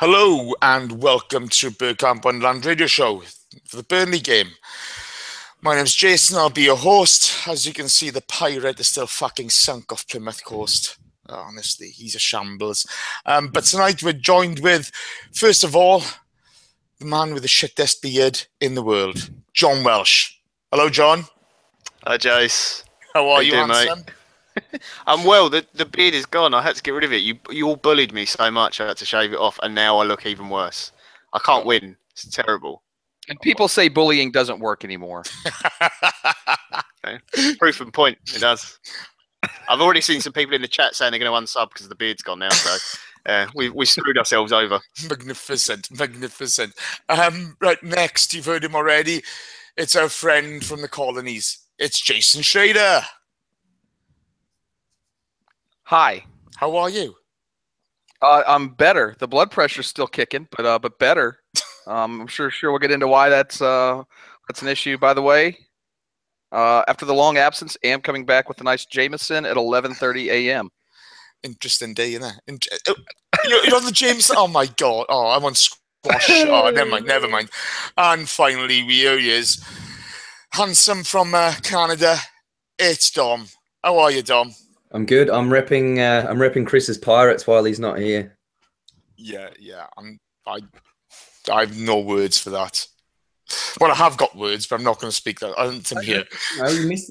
Hello and welcome to Bergkamp Wonderland Radio Show for the Burnley game. My name's Jason, I'll be your host. As you can see, the pirate is still fucking sunk off Plymouth Coast. Honestly, he's a shambles. But tonight we're joined with, first of all, the man with the shittest beard in the world, John Welsh. Hello, John. Hi, Jace. How are you, doing, handsome? mate? I'm well. The beard is gone. I had to get rid of it. You all bullied me so much I had to shave it off, and now I look even worse. I can't win. It's terrible. And people say bullying doesn't work anymore. Okay. Proof and point. It does. I've already seen some people in the chat saying they're going to unsub because the beard's gone now. So we screwed ourselves over. Magnificent. Right, next, you've heard him already. It's our friend from the colonies. It's Jason Schrader. Hi. How are you? I'm better. The blood pressure's still kicking, but better. I'm sure we'll get into why that's an issue. By the way, after the long absence, am coming back with a nice Jameson at 11:30 a.m. Interesting day, isn't it? You're on the Jameson. Oh my god. Oh, I'm on squash. Oh, never mind. And finally, here he is, handsome from Canada. It's Dom. How are you, Dom? I'm good. I'm repping Kris's Pirates while he's not here. Yeah. I have no words for that. Well, I have got words, but I'm not going to speak that. I don't think here. No,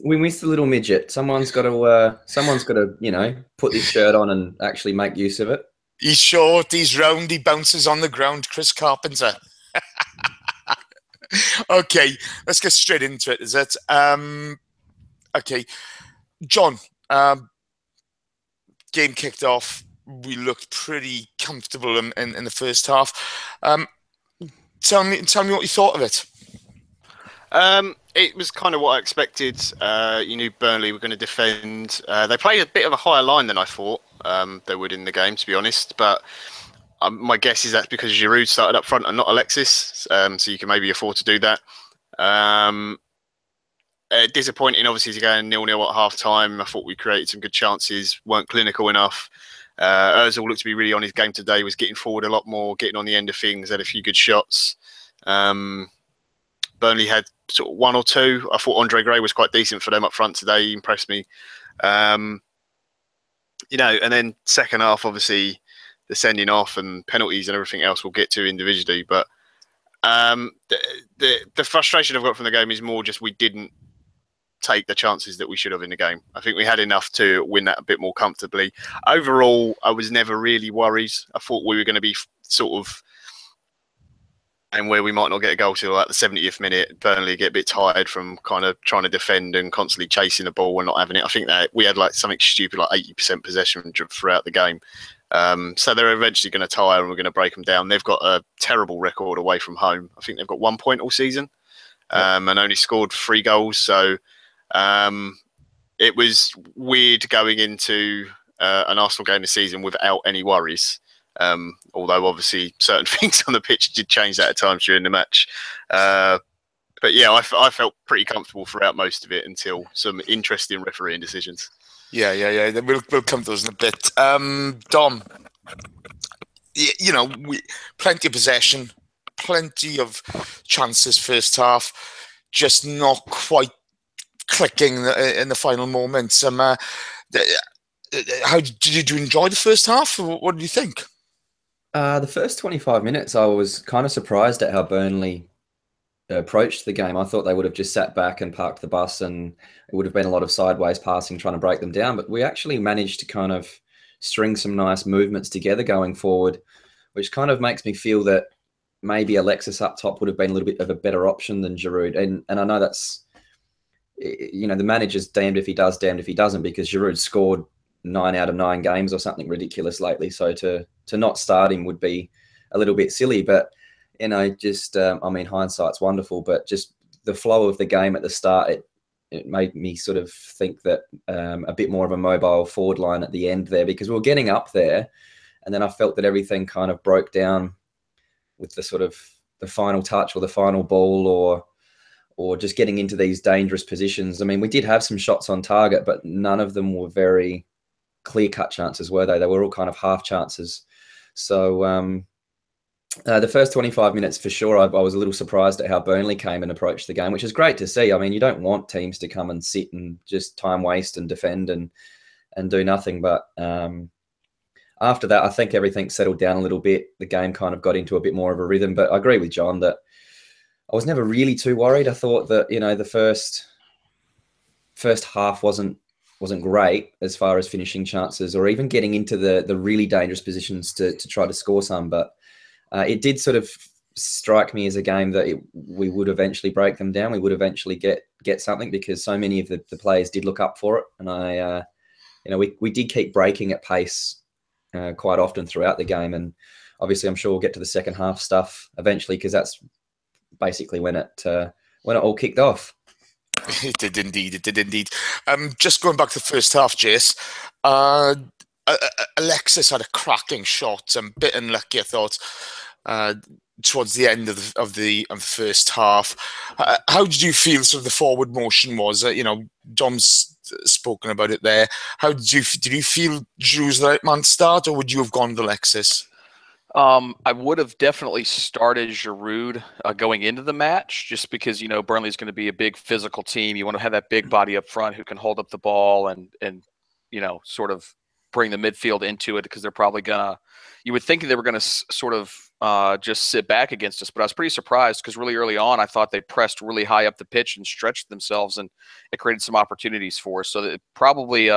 we missed the little midget. Someone's got to, put this shirt on and actually make use of it. He's short. He's round. He bounces on the ground. Kris Carpenter. Okay, let's get straight into it. Is it? Okay, John. Game kicked off. We looked pretty comfortable in the first half. Tell me what you thought of it. It was kind of what I expected. You knew Burnley were going to defend. They played a bit of a higher line than I thought they would in the game, to be honest. But my guess is that's because Giroud started up front and not Alexis, so you can maybe afford to do that. Disappointing, obviously, to go 0-0 at half time. I thought we created some good chances, weren't clinical enough. Ozil looked to be really on his game today, was getting forward a lot more, getting on the end of things, had a few good shots. Burnley had sort of one or two. I thought Andre Gray was quite decent for them up front today. He impressed me. And then second half, obviously, the sending off and penalties and everything else we'll get to individually. But the frustration I've got from the game is more just we didn't take the chances that we should have in the game. I think we had enough to win that a bit more comfortably. Overall, I was never really worried. I thought we were going to be sort of, and where we might not get a goal till like the 70th minute, Burnley get a bit tired from kind of trying to defend and constantly chasing the ball and not having it. I think that we had like something stupid like 80% possession throughout the game. So they're eventually going to tire and we're going to break them down. They've got a terrible record away from home. I think they've got 1 point all season and only scored 3 goals. So it was weird going into an Arsenal game this season without any worries. Although obviously certain things on the pitch did change that at times during the match. But yeah, I felt pretty comfortable throughout most of it until some interesting refereeing decisions. Yeah. We'll come to those in a bit. Dom, plenty of possession, plenty of chances first half, just not quite clicking in the final moments. How did you enjoy the first half? What did you think? The first 25 minutes, I was kind of surprised at how Burnley approached the game. I thought they would have just sat back and parked the bus and it would have been a lot of sideways passing trying to break them down. But we actually managed to kind of string some nice movements together going forward, which kind of makes me feel that maybe Alexis up top would have been a little bit of a better option than Giroud. And I know that's, the manager's damned if he does, damned if he doesn't, because Giroud scored 9 out of 9 games or something ridiculous lately. So to not start him would be a little bit silly. But, hindsight's wonderful, but just the flow of the game at the start, it made me sort of think that a bit more of a mobile forward line at the end there, because we were getting up there. And then I felt that everything kind of broke down with the sort of the final touch or the final ball or just getting into these dangerous positions. I mean, we did have some shots on target, but none of them were very clear-cut chances, were they? They were all kind of half chances. So The first 25 minutes, for sure, I was a little surprised at how Burnley came and approached the game, which is great to see. I mean, you don't want teams to come and sit and just time waste and defend and do nothing. But after that, I think everything settled down a little bit. The game kind of got into a bit more of a rhythm. But I agree with John that I was never really too worried. I thought that, you know, the first half wasn't great as far as finishing chances or even getting into the really dangerous positions to try to score some. But it did sort of strike me as a game that we would eventually break them down. We would eventually get something because so many of the players did look up for it. And we did keep breaking at pace quite often throughout the game. And obviously I'm sure we'll get to the second half stuff eventually because that's basically when it all kicked off. It did indeed. Just going back to the first half, Jace, Alexis had a cracking shot. A bit unlucky, I thought, towards the end of the first half. How did you feel sort of the forward motion was? Dom's spoken about it there. How did you feel Drew's the right man to start, or would you have gone with Alexis? I would have definitely started Giroud going into the match just because, Burnley's going to be a big physical team. You want to have that big body up front who can hold up the ball and sort of bring the midfield into it because they're probably going to – you would think they were going to sort of just sit back against us. But I was pretty surprised because really early on I thought they pressed really high up the pitch and stretched themselves, and it created some opportunities for us. So it probably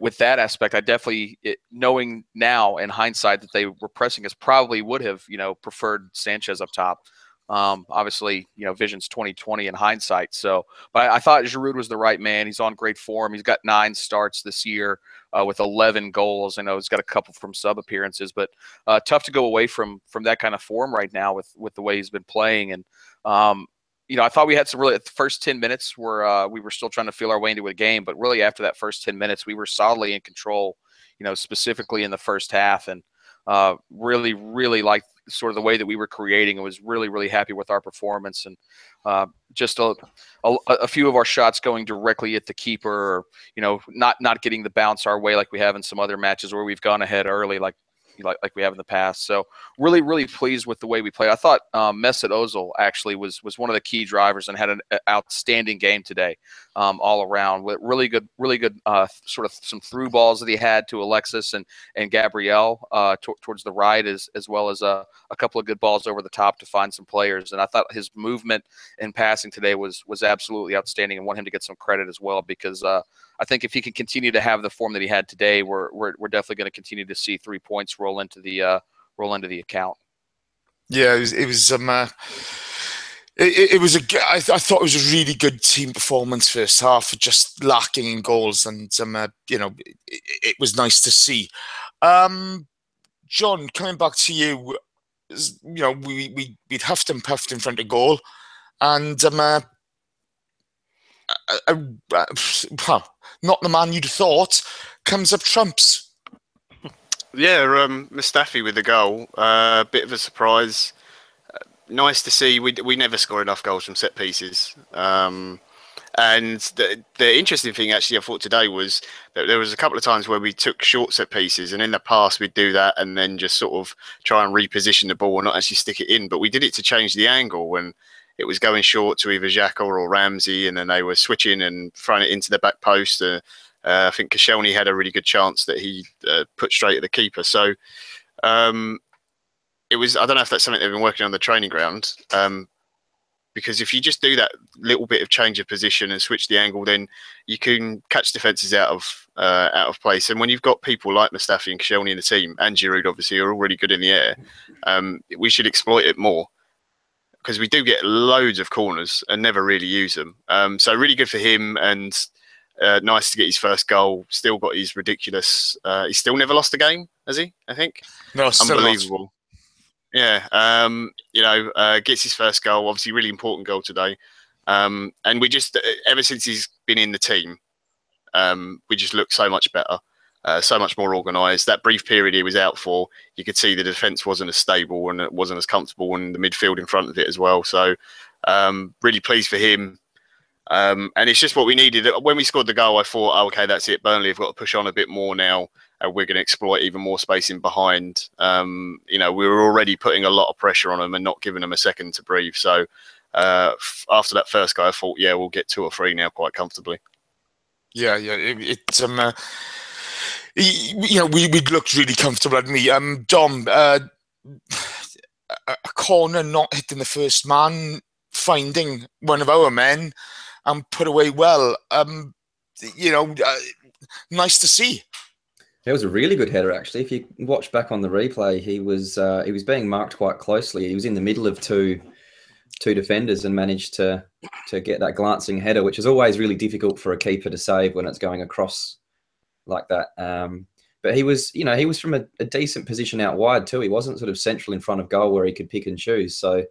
with that aspect, I definitely, knowing now in hindsight that they were pressing us, probably would have, preferred Sanchez up top. Obviously, vision's 2020 in hindsight. So, but I thought Giroud was the right man. He's on great form. He's got 9 starts this year with 11 goals. I know he's got a couple from sub appearances, but tough to go away from that kind of form right now with the way he's been playing. And I thought we had some really – the first 10 minutes where we were still trying to feel our way into a game, but really after that first 10 minutes, we were solidly in control, specifically in the first half, and really, really liked sort of the way that we were creating. I was really, really happy with our performance, and just a few of our shots going directly at the keeper, or, not getting the bounce our way like we have in some other matches where we've gone ahead early like we have in the past. So really, really pleased with the way we played. I thought Mesut Ozil actually was one of the key drivers and had an outstanding game today, all around. With really good sort of some through balls that he had to Alexis and Gabriel towards the right, as well as a couple of good balls over the top to find some players. And I thought his movement and passing today was absolutely outstanding, and want him to get some credit as well, because I think if he can continue to have the form that he had today, we're definitely going to continue to see 3 points roll into the account. Yeah, I thought it was a really good team performance first half, just lacking in goals, and it was nice to see. John, coming back to you, we'd huffed and puffed in front of goal, and not the man you'd thought comes up trumps. Yeah, Mustafi with the goal. Bit of a surprise. Nice to see. We never score enough goals from set pieces. And the interesting thing, actually, I thought today was that there was a couple of times where we took short set pieces, and in the past we'd do that and then just sort of try and reposition the ball and not actually stick it in. But we did it to change the angle when it was going short to either Xhaka or Ramsey, and then they were switching and throwing it into the back post. I think Koscielny had a really good chance that he put straight at the keeper. So it was, I don't know if that's something they've been working on the training ground, because if you just do that little bit of change of position and switch the angle, then you can catch defences out of place. And when you've got people like Mustafi and Koscielny in the team, and Giroud obviously are all really good in the air, we should exploit it more, because we do get loads of corners and never really use them. So really good for him, and nice to get his first goal. Still got his ridiculous. He's still never lost a game, has he? I think. No, unbelievable. Not. Yeah, gets his first goal. Obviously, really important goal today. And we just, ever since he's been in the team, we just look so much better, so much more organised. That brief period he was out for, you could see the defence wasn't as stable and it wasn't as comfortable, and the midfield in front of it as well. So really pleased for him. And it's just what we needed. When we scored the goal, I thought, oh, okay, that's it. Burnley have got to push on a bit more now we're going to exploit even more space in behind. We were already putting a lot of pressure on them and not giving them a second to breathe. So after that first guy, I thought, yeah, we'll get 2 or 3 now quite comfortably. Yeah. We looked really comfortable at me. Dom, a corner not hitting the first man, finding one of our men and put away well. Nice to see. It was a really good header, actually. If you watch back on the replay, he was being marked quite closely. He was in the middle of two defenders and managed to get that glancing header, which is always really difficult for a keeper to save when it's going across like that. But he was from a decent position out wide too. He wasn't sort of central in front of goal where he could pick and choose. So there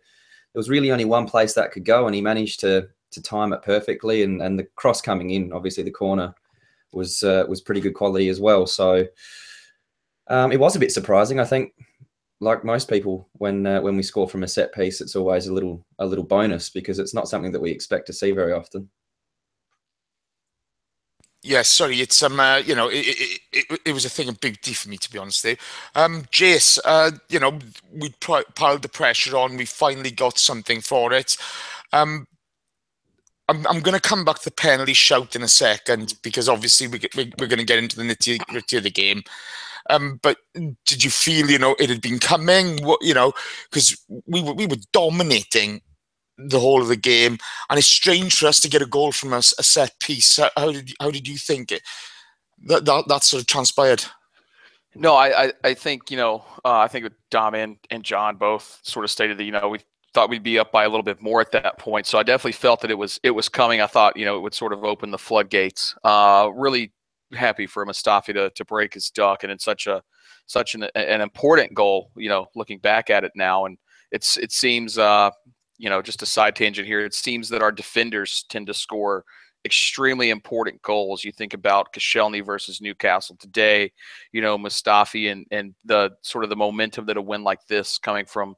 was really only one place that could go, and he managed to time it perfectly. And the cross coming in, obviously the corner was pretty good quality as well. So it was a bit surprising, I think. Like most people, when we score from a set piece, it's always a little bonus because it's not something that we expect to see very often. Yeah, sorry, it's it was a thing of big D for me, to be honest. Dave, Jace, we piled the pressure on. We finally got something for it. I'm going to come back to the penalty shout in a second because obviously we're going to get into the nitty-gritty of the game. But did you feel, it had been coming? Because we were dominating the whole of the game, and it's strange for us to get a goal from a set piece. How did you think that sort of transpired? No, I think I think Dom and John both sort of stated that we thought we'd be up by a little bit more at that point. So I definitely felt that it was coming. I thought it would sort of open the floodgates. Really happy for Mustafi to break his duck, and it's such an important goal. Looking back at it now, and it seems just a side tangent here. It seems that our defenders tend to score extremely important goals. You think about Koscielny versus Newcastle today. Mustafi and the sort of the momentum that a win like this coming from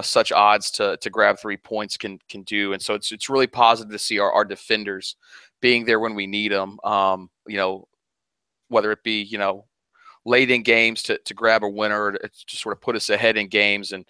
such odds to grab 3 points can do. And so it's really positive to see our defenders being there when we need them. Whether it be late in games to grab a winner, or to sort of put us ahead in games and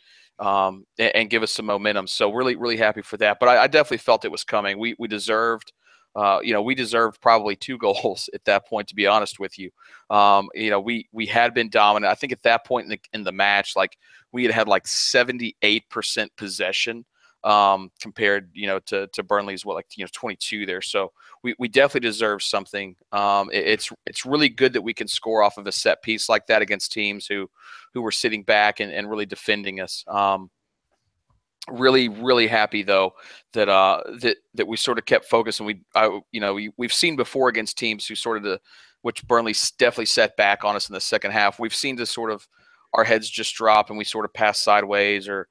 give us some momentum. So really happy for that. But I definitely felt it was coming. We deserved. We deserved probably 2 goals at that point, to be honest with you. We had been dominant. I think at that point in the match, like we had like 78% possession compared, to Burnley's 22 there. So we definitely deserve something. It's really good that we can score off of a set piece like that against teams who were sitting back and really defending us. Really happy though that we sort of kept focused, and we've seen before against teams who which Burnley definitely set back on us in the second half. We've seen this sort of our heads just drop and we sort of pass sideways, or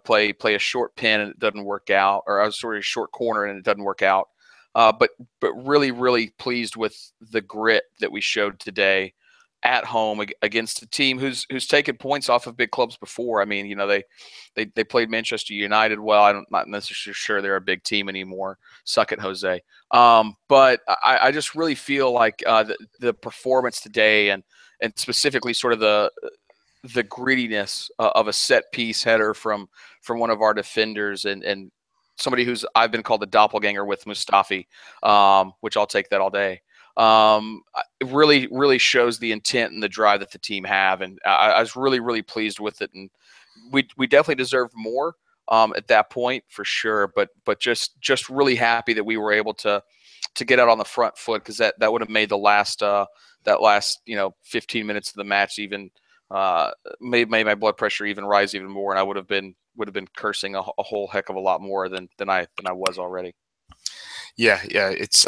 play a short pin and it doesn't work out, or a sort of short corner and it doesn't work out. But really pleased with the grit that we showed today at home against a team who's taken points off of big clubs before. I mean, they played Manchester United well. I'm not necessarily sure they're a big team anymore. Suck it, Jose. But I just really feel like the performance today and specifically sort of the grittiness of a set piece header from one of our defenders and somebody who's I've been called the doppelganger with Mustafi, which I'll take that all day. It really shows the intent and the drive that the team have, and I was really pleased with it. And we definitely deserved more at that point for sure, but just really happy that we were able to get out on the front foot, because that would have made the last 15 minutes of the match even made my blood pressure even rise even more, and I would have been cursing a whole heck of a lot more than I was already. Yeah, it's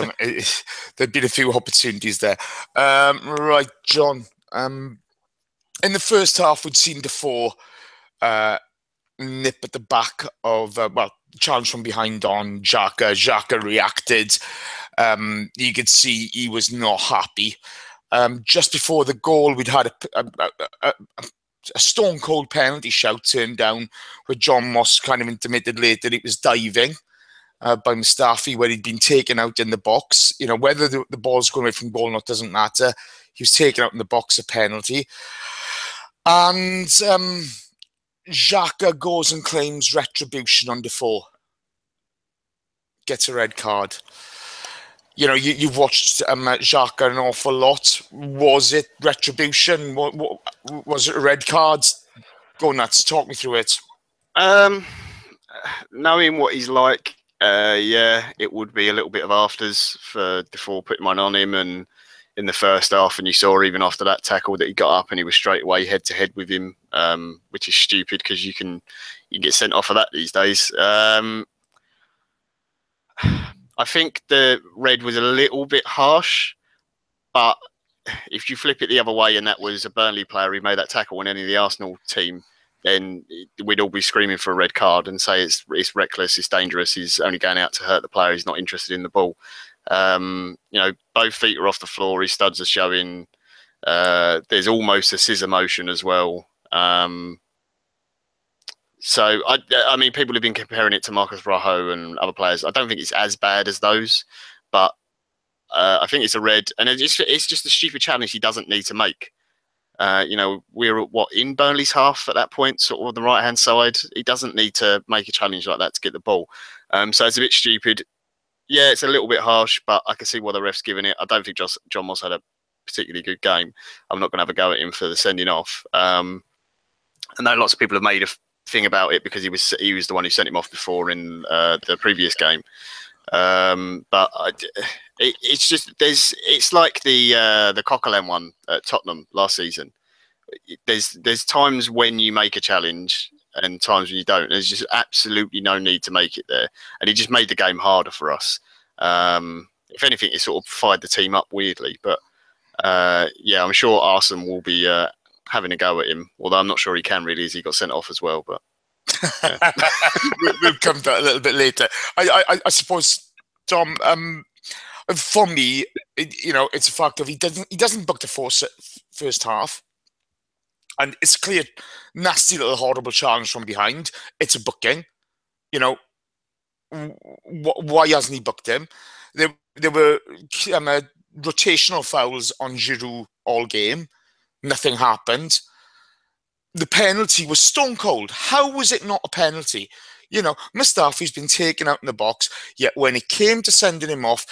there'd been a few opportunities there. Right, John. In the first half, we'd seen Defoe nip at the back of challenge from behind on Xhaka. Xhaka reacted. You could see he was not happy. Just before the goal, we'd had a stone cold penalty shout turned down, where John Moss kind of intimated later it was diving by Mustafi, where he'd been taken out in the box. Whether the ball's going away from goal or not doesn't matter. He was taken out in the box, a penalty. And Xhaka goes and claims retribution on Defoe. Gets a red card. You know, you've watched Xhaka an awful lot. Was it retribution? Was it a red card? Go nuts. Talk me through it. Knowing what he's like, yeah, it would be a little bit of afters for Defoe putting one on him, and in the first half, and you saw even after that tackle that he got up and he was straight away head to head with him, which is stupid because you can get sent off for that these days. I think the red was a little bit harsh, but if you flip it the other way and that was a Burnley player who made that tackle on any of the Arsenal team, then we'd all be screaming for a red card and say it's reckless, it's dangerous, he's only going out to hurt the player, he's not interested in the ball. You know, both feet are off the floor, his studs are showing. There's almost a scissor motion as well. So, I mean, people have been comparing it to Marcus Rojo and other players. I don't think it's as bad as those, but I think it's a red. And it's just a stupid challenge he doesn't need to make. You know, we're in Burnley's half at that point, sort of on the right-hand side. He doesn't need to make a challenge like that to get the ball. So it's a bit stupid. Yeah, it's a little bit harsh, but I can see why the ref's giving it. I don't think John Moss had a particularly good game. I'm not going to have a go at him for the sending off. I know lots of people have made a thing about it because he was the one who sent him off before in the previous game. But it's just it's like the Coquelin one at Tottenham last season. There's times when you make a challenge and times when you don't. There's just absolutely no need to make it there, and he just made the game harder for us. If anything, it sort of fired the team up weirdly. But yeah, I'm sure Arsene will be having a go at him. Although I'm not sure he can really, as he got sent off as well. But yeah. We'll come to that a little bit later. I suppose, Tom. For me, you know, it's a fact of he doesn't book the first half, and it's clear, nasty little horrible challenge from behind. It's a booking. You know, why hasn't he booked him? There were rotational fouls on Giroud all game. Nothing happened. The penalty was stone cold. How was it not a penalty? You know, Mustafi's been taken out in the box, yet when it came to sending him off,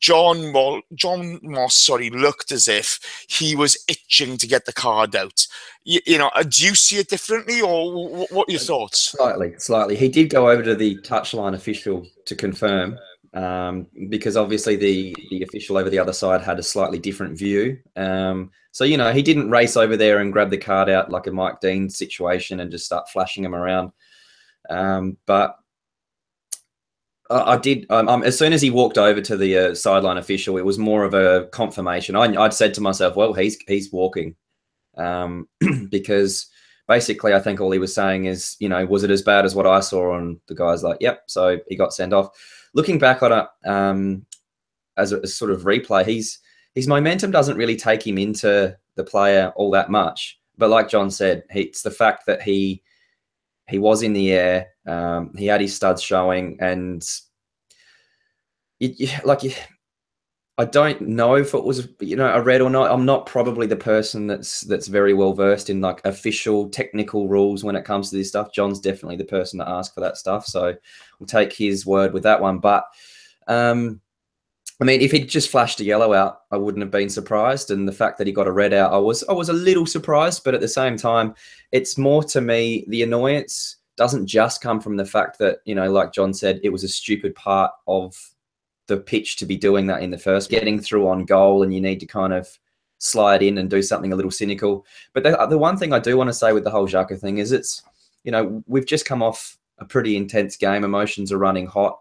John Moss looked as if he was itching to get the card out. You know, do you see it differently, or what are your thoughts? Slightly. He did go over to the touchline official to confirm, because obviously the official over the other side had a slightly different view. So, you know, he didn't race over there and grab the card out like a Mike Dean situation and just start flashing him around. But I did. As soon as he walked over to the sideline official, it was more of a confirmation. I'd said to myself, well, he's walking, because basically I think all he was saying is, you know, was it as bad as what I saw? And the guy's like, yep. So he got sent off. Looking back on it as a sort of replay, his momentum doesn't really take him into the player all that much. But like John said, it's the fact that he was in the air, he had his studs showing, and I don't know if it was, you know, a red or not. I'm not probably the person that's very well versed in like official technical rules when it comes to this stuff. John's definitely the person to ask for that stuff, so we'll take his word with that one. But I mean, if he'd just flashed a yellow out, I wouldn't have been surprised. And the fact that he got a red out, I was a little surprised. But at the same time, it's more, to me, the annoyance doesn't just come from the fact that, you know, like John said, it was a stupid part of the pitch to be doing that in the first, getting through on goal, and you need to kind of slide in and do something a little cynical. But the one thing I do want to say with the whole Xhaka thing is it's, you know, we've just come off a pretty intense game. Emotions are running hot.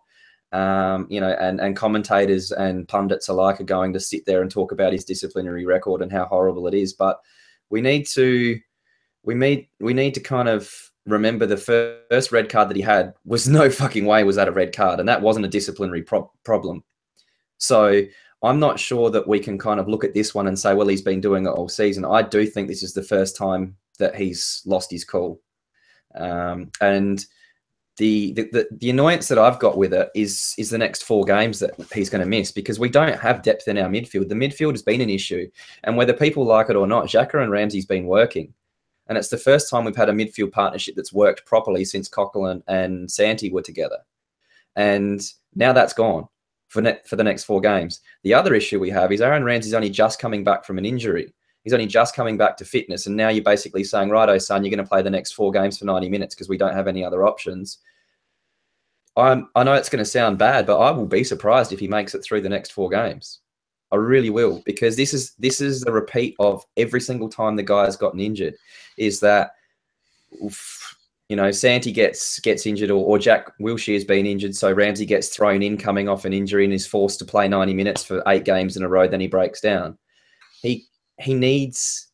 You know, and commentators and pundits alike are going to sit there and talk about his disciplinary record and how horrible it is. But we need to kind of remember the first red card that he had was no fucking way was that a red card, and that wasn't a disciplinary problem. So I'm not sure that we can kind of look at this one and say, well, he's been doing it all season. I do think this is the first time that he's lost his cool, and the annoyance that I've got with it is the next 4 games that he's going to miss, because we don't have depth in our midfield. The midfield has been an issue, and whether people like it or not, Xhaka and Ramsey's been working, and it's the first time we've had a midfield partnership that's worked properly since Coquelin and Santi were together, and now that's gone for the next 4 games. The other issue we have is Aaron Ramsey's only just coming back from an injury. He's only just coming back to fitness, and now you're basically saying, righto, son, you're going to play the next 4 games for 90 minutes because we don't have any other options. I know it's going to sound bad, but I will be surprised if he makes it through the next 4 games. I really will, because this is a repeat of every single time the guy has gotten injured, is that, you know, Santi gets injured, or Jack Wilshere's been injured, so Ramsey gets thrown in coming off an injury and is forced to play 90 minutes for 8 games in a row, then he breaks down. He needs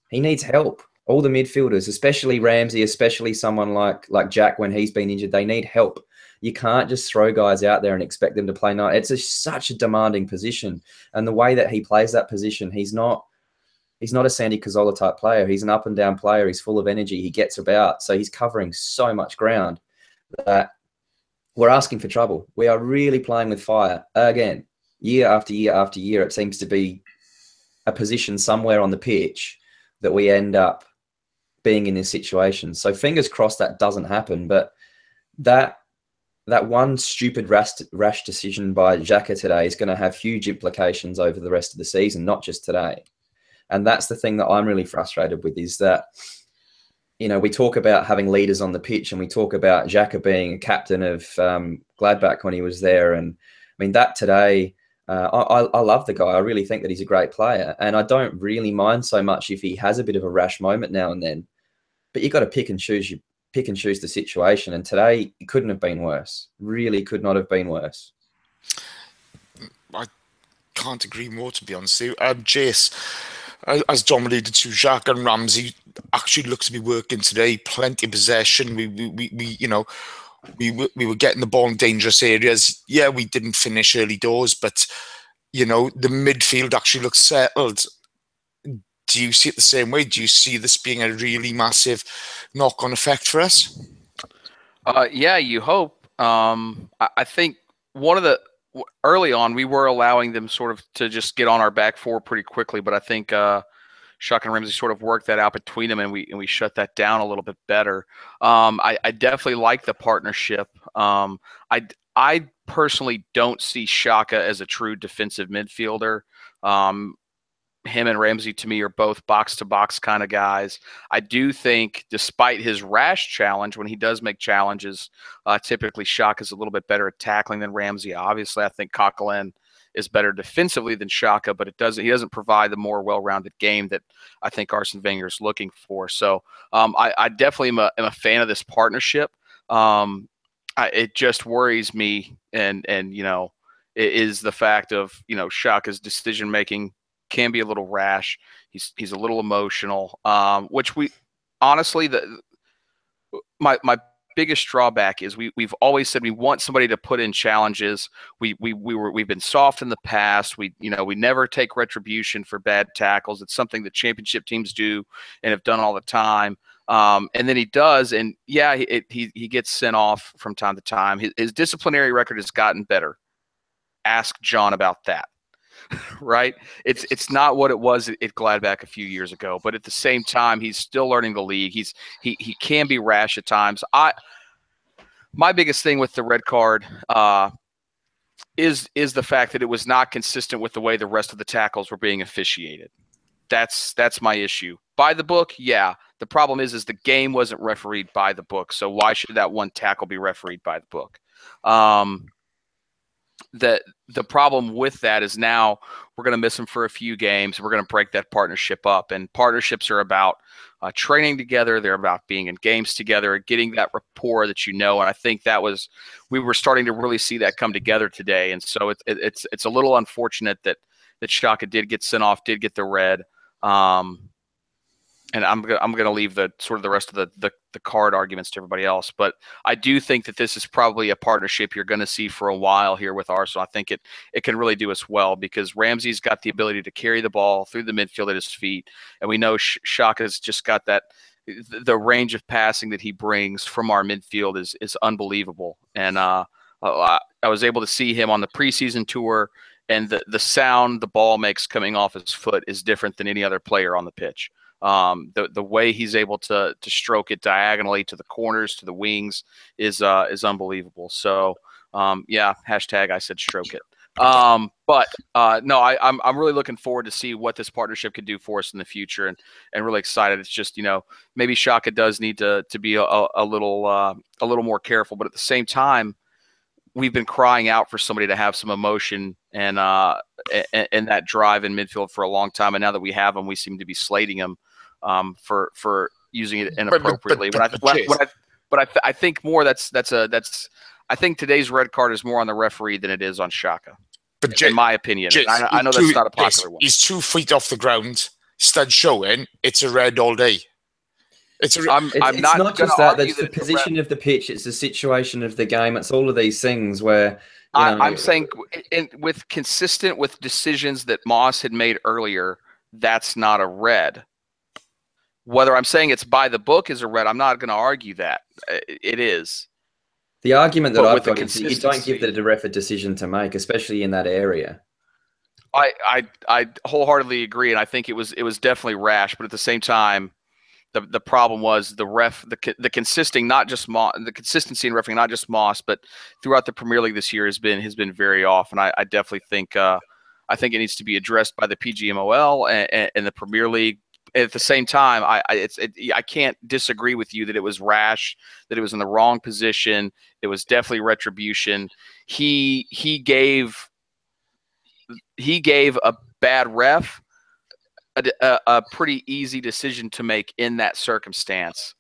help. All the midfielders, especially Ramsey, especially someone like Jack, when he's been injured, they need help. You can't just throw guys out there and expect them to play night. It's such a demanding position, and the way that he plays that position, he's not a Sandy Cazorla type player. He's an up and down player. He's full of energy. He gets about, so he's covering so much ground that we're asking for trouble. We are really playing with fire again, year after year after year. It seems to be a position somewhere on the pitch that we end up being in this situation. So fingers crossed that doesn't happen. But that one stupid rash decision by Xhaka today is going to have huge implications over the rest of the season, not just today. And that's the thing that I'm really frustrated with, is that, you know, we talk about having leaders on the pitch, and we talk about Xhaka being a captain of Gladbach when he was there. And I mean, that today, I love the guy. I really think that he's a great player, and I don't really mind so much if he has a bit of a rash moment now and then. But you've got to pick and choose the situation. And today, it couldn't have been worse. Really could not have been worse. I can't agree more, to be honest with you. Jace, as Dom alluded to, Xhaka and Ramsey actually looks to be working today. Plenty of possession. We were getting the ball in dangerous areas. Yeah, we didn't finish early doors, but, you know, the midfield actually looks settled. Do you see it the same way? Do you see this being a really massive knock-on effect for us? Yeah, you hope. I think early on, we were allowing them sort of to just get on our back 4 pretty quickly, but I think Xhaka and Ramsey sort of worked that out between them, and we shut that down a little bit better. I definitely like the partnership. I personally don't see Xhaka as a true defensive midfielder. Him and Ramsey, to me, are both box-to-box kind of guys. I do think, despite his rash challenge, when he does make challenges, typically Xhaka is a little bit better at tackling than Ramsey. Obviously, I think Coquelin is better defensively than Xhaka, but he doesn't provide the more well-rounded game that I think Arsene Wenger is looking for. So I definitely am a fan of this partnership. It just worries me, and you know, it is the fact of, you know, Xhaka's decision-making can be a little rash. He's a little emotional, which we honestly, my biggest drawback is we've always said we want somebody to put in challenges. We've been soft in the past. We never take retribution for bad tackles. It's something that championship teams do and have done all the time. And then he does, and yeah, he gets sent off from time to time. His disciplinary record has gotten better. Ask John about that. Right? It's not what it was at Gladbach a few years ago, but at the same time, he's still learning the league. He can be rash at times. My biggest thing with the red card is the fact that it was not consistent with the way the rest of the tackles were being officiated. That's my issue. By the book, yeah. The problem is the game wasn't refereed by the book, so why should that one tackle be refereed by the book? The problem with that is now we're going to miss him for a few games. We're going to break that partnership up, and partnerships are about training together. They're about being in games together, getting that rapport that you know. And I think we were starting to really see that come together today. And so it's a little unfortunate that Xhaka did get sent off, did get the red. And I'm gonna leave the rest of the card arguments to everybody else. But I do think that this is probably a partnership you're going to see for a while here with Arsenal. I think it can really do us well, because Ramsey's got the ability to carry the ball through the midfield at his feet, and we know Xhaka's just got that the range of passing that he brings from our midfield is unbelievable. And I was able to see him on the preseason tour, and the sound the ball makes coming off his foot is different than any other player on the pitch. The way he's able to stroke it diagonally to the corners, to the wings is unbelievable. So yeah, hashtag I said stroke it. But no, I'm really looking forward to see what this partnership could do for us in the future, and really excited. It's just, maybe Xhaka does need to be a little more careful, but at the same time, we've been crying out for somebody to have some emotion and that drive in midfield for a long time, and now that we have him, we seem to be slating him for using it inappropriately. But I think more I think today's red card is more on the referee than it is on Xhaka. But in my opinion, I know that's not a popular one. He's 2 feet off the ground, stud showing. It's a red all day. It's not just that. It's the position of the pitch. It's the situation of the game. It's all of these things where I'm saying, consistent with decisions that Moss had made earlier, that's not a red. Whether I'm saying it's by the book is a red, I'm not going to argue that. It is. The argument that I've got is you don't give the ref a decision to make, especially in that area. I wholeheartedly agree, and I think it was definitely rash. But at the same time, the problem was the consistency in refereeing, not just Moss, but throughout the Premier League this year has been very off. And I definitely think it needs to be addressed by the PGMOL and the Premier League. At the same time, I can't disagree with you that it was rash, that it was in the wrong position. It was definitely retribution. He gave a bad ref a pretty easy decision to make in that circumstance.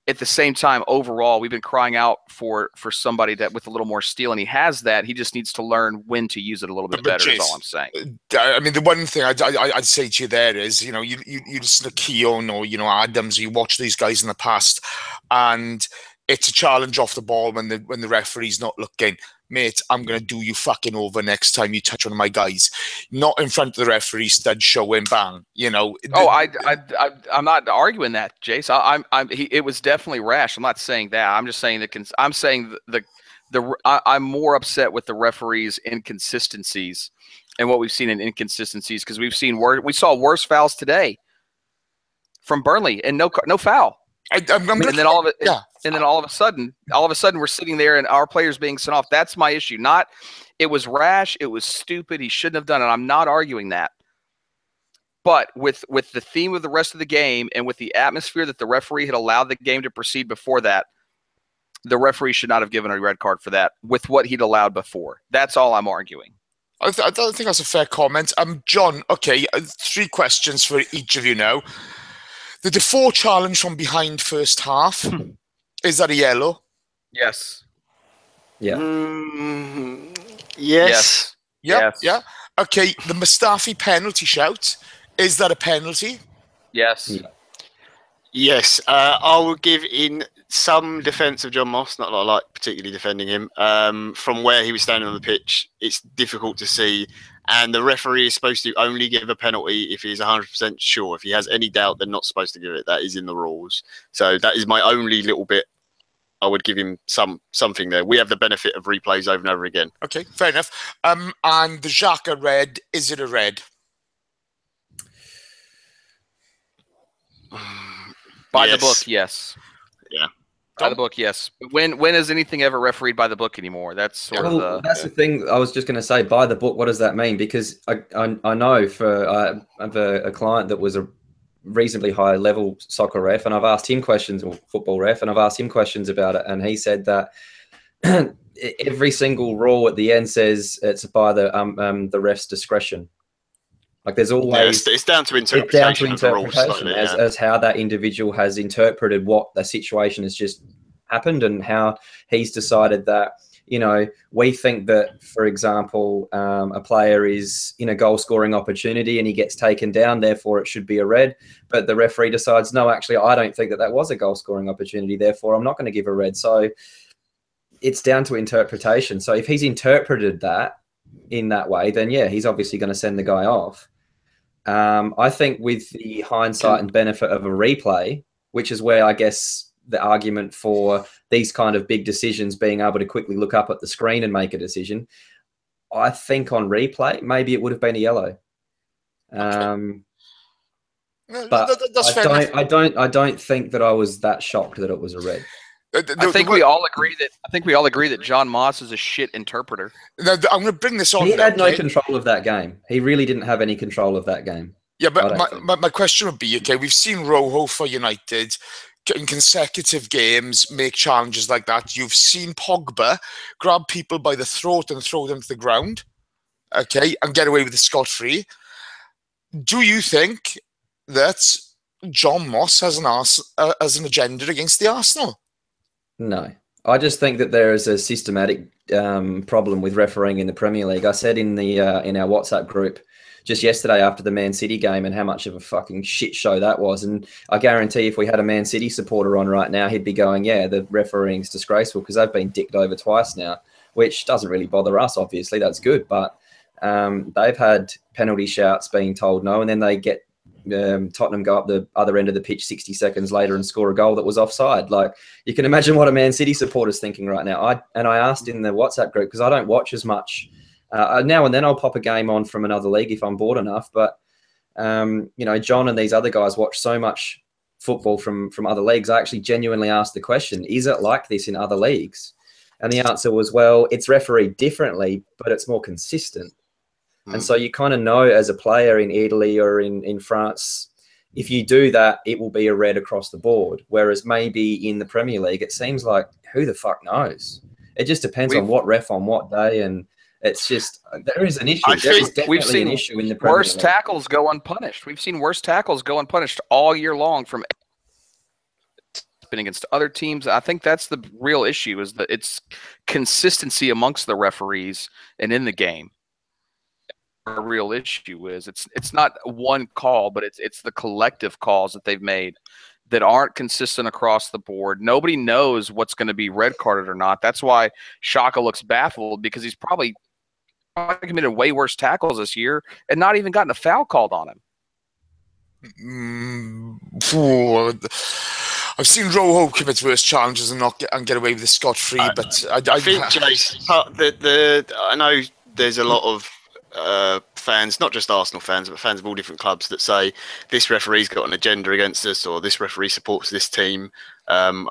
At the same time, overall, we've been crying out for somebody that with a little more steel, and he has that. He just needs to learn when to use it a little bit better. Is all I'm saying. I mean, the one thing I'd say to you there is, you listen to Keown or Adams, you watch these guys in the past, and it's a challenge off the ball when the referee's not looking. Mate, I'm going to do you fucking over next time you touch one of my guys. Not in front of the referee, stud showing, bang. I'm not arguing that, Jace. It was definitely rash. I'm not saying that. I'm just saying I'm more upset with the referee's inconsistencies and what we've seen in inconsistencies, because we saw worse fouls today from Burnley and no foul. And then all of a sudden, we're sitting there and our players being sent off. That's my issue. Not, it was rash, it was stupid, he shouldn't have done it. I'm not arguing that. But with the theme of the rest of the game and with the atmosphere that the referee had allowed the game to proceed before that, the referee should not have given a red card for that with what he'd allowed before. That's all I'm arguing. I don't think that's a fair comment. John, okay, 3 questions for each of you now. The Defoe challenge from behind first half, is that a yellow? Yes. Yeah. Yes. Yep. Yeah. Okay, the Mustafi penalty shout, is that a penalty? Yes. Yeah. Yes. I will give in some defence of John Moss, not a lot like particularly defending him. From where he was standing on the pitch, it's difficult to see. And the referee is supposed to only give a penalty if he's 100% sure. If he has any doubt, they're not supposed to give it. That is in the rules. So that is my only little bit. I would give him something there. We have the benefit of replays over and over again. Okay, fair enough. And the Xhaka red, is it a red? By the book, yes. Yeah. By the book, yes. When is anything ever refereed by the book anymore? That's that's the thing. I was just going to say, by the book. What does that mean? Because I know I have a client that was a reasonably high level soccer ref, and I've asked him questions, or football ref, and I've asked him questions about it, and he said that every single rule at the end says it's by the ref's discretion. Like there's always it's down to interpretation, as how that individual has interpreted what the situation has just happened, and how he's decided that, we think that, for example, a player is in a goal scoring opportunity and he gets taken down, therefore it should be a red. But the referee decides, no, actually, I don't think that was a goal scoring opportunity, therefore I'm not going to give a red. So it's down to interpretation. So if he's interpreted that in that way, then yeah, he's obviously going to send the guy off. I think with the hindsight and benefit of a replay, which is where I guess the argument for these kind of big decisions being able to quickly look up at the screen and make a decision, I think on replay, maybe it would have been a yellow. But That's fair enough. I don't think that I was that shocked that it was a red. I think we all agree that John Moss is a shit interpreter. I'm going to bring this on. He had no control of that game. He really didn't have any control of that game. Yeah, but my question would be, okay, we've seen Rojo for United in consecutive games make challenges like that. You've seen Pogba grab people by the throat and throw them to the ground, okay, and get away with the scot-free. Do you think that John Moss has an agenda against the Arsenal? No. I just think that there is a systematic problem with refereeing in the Premier League. I said in our WhatsApp group just yesterday after the Man City game and how much of a fucking shit show that was. And I guarantee if we had a Man City supporter on right now, he'd be going, yeah, the refereeing's disgraceful because they've been dicked over twice now, which doesn't really bother us, obviously. That's good. But they've had penalty shouts being told no, and then they get Tottenham go up the other end of the pitch 60 seconds later and score a goal that was offside. Like, you can imagine what a Man City supporter's thinking right now. I asked in the WhatsApp group, because I don't watch as much. Now and then I'll pop a game on from another league if I'm bored enough. But, John and these other guys watch so much football from other leagues. I actually genuinely asked the question, is it like this in other leagues? And the answer was, well, it's refereed differently, but it's more consistent. And so you kind of know as a player in Italy or in France, if you do that, it will be a red across the board. Whereas maybe in the Premier League, it seems like who the fuck knows? It just depends on what ref on what day. And it's just, there is an issue. There is definitely an issue in the Premier League. Worst tackles go unpunished. We've seen worse tackles go unpunished all year long from against other teams. I think that's the real issue, is that it's consistency amongst the referees and in the game. A real issue is it's not one call, but it's the collective calls that they've made that aren't consistent across the board. Nobody knows what's going to be red carded or not. That's why Shaka looks baffled, because he's probably committed way worse tackles this year and not even gotten a foul called on him. I've seen Rojo commit worse challenges and get away with the scot-free, but I think Jace, I know there's a lot of fans, not just Arsenal fans, but fans of all different clubs, that say this referee's got an agenda against us, or this referee supports this team. I'm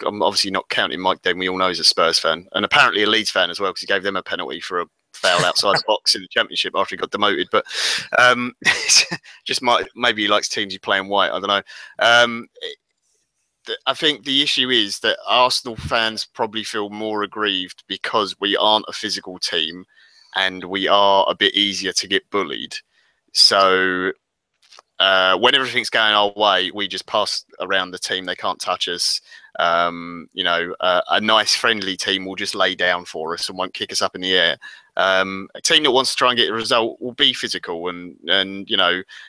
obviously not counting Mike Den. We all know he's a Spurs fan, and apparently a Leeds fan as well, because he gave them a penalty for a foul outside the box in the Championship after he got demoted. But maybe he likes teams who play in white. I don't know. I think the issue is that Arsenal fans probably feel more aggrieved because we aren't a physical team, and we are a bit easier to get bullied. So when everything's going our way, we just pass around the team. They can't touch us. A nice friendly team will just lay down for us and won't kick us up in the air. A team that wants to try and get a result will be physical and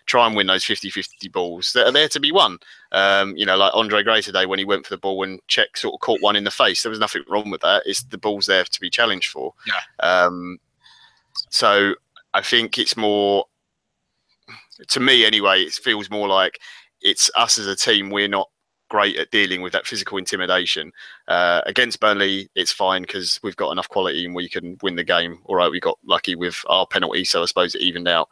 try and win those 50-50 balls that are there to be won. Like Andre Gray today, when he went for the ball and Czech sort of caught one in the face. There was nothing wrong with that. It's the ball's there to be challenged for. Yeah. So I think it's more, to me anyway, it feels more like it's us as a team. We're not great at dealing with that physical intimidation. Against Burnley, it's fine because we've got enough quality and we can win the game. All right, we got lucky with our penalty, so I suppose it evened out.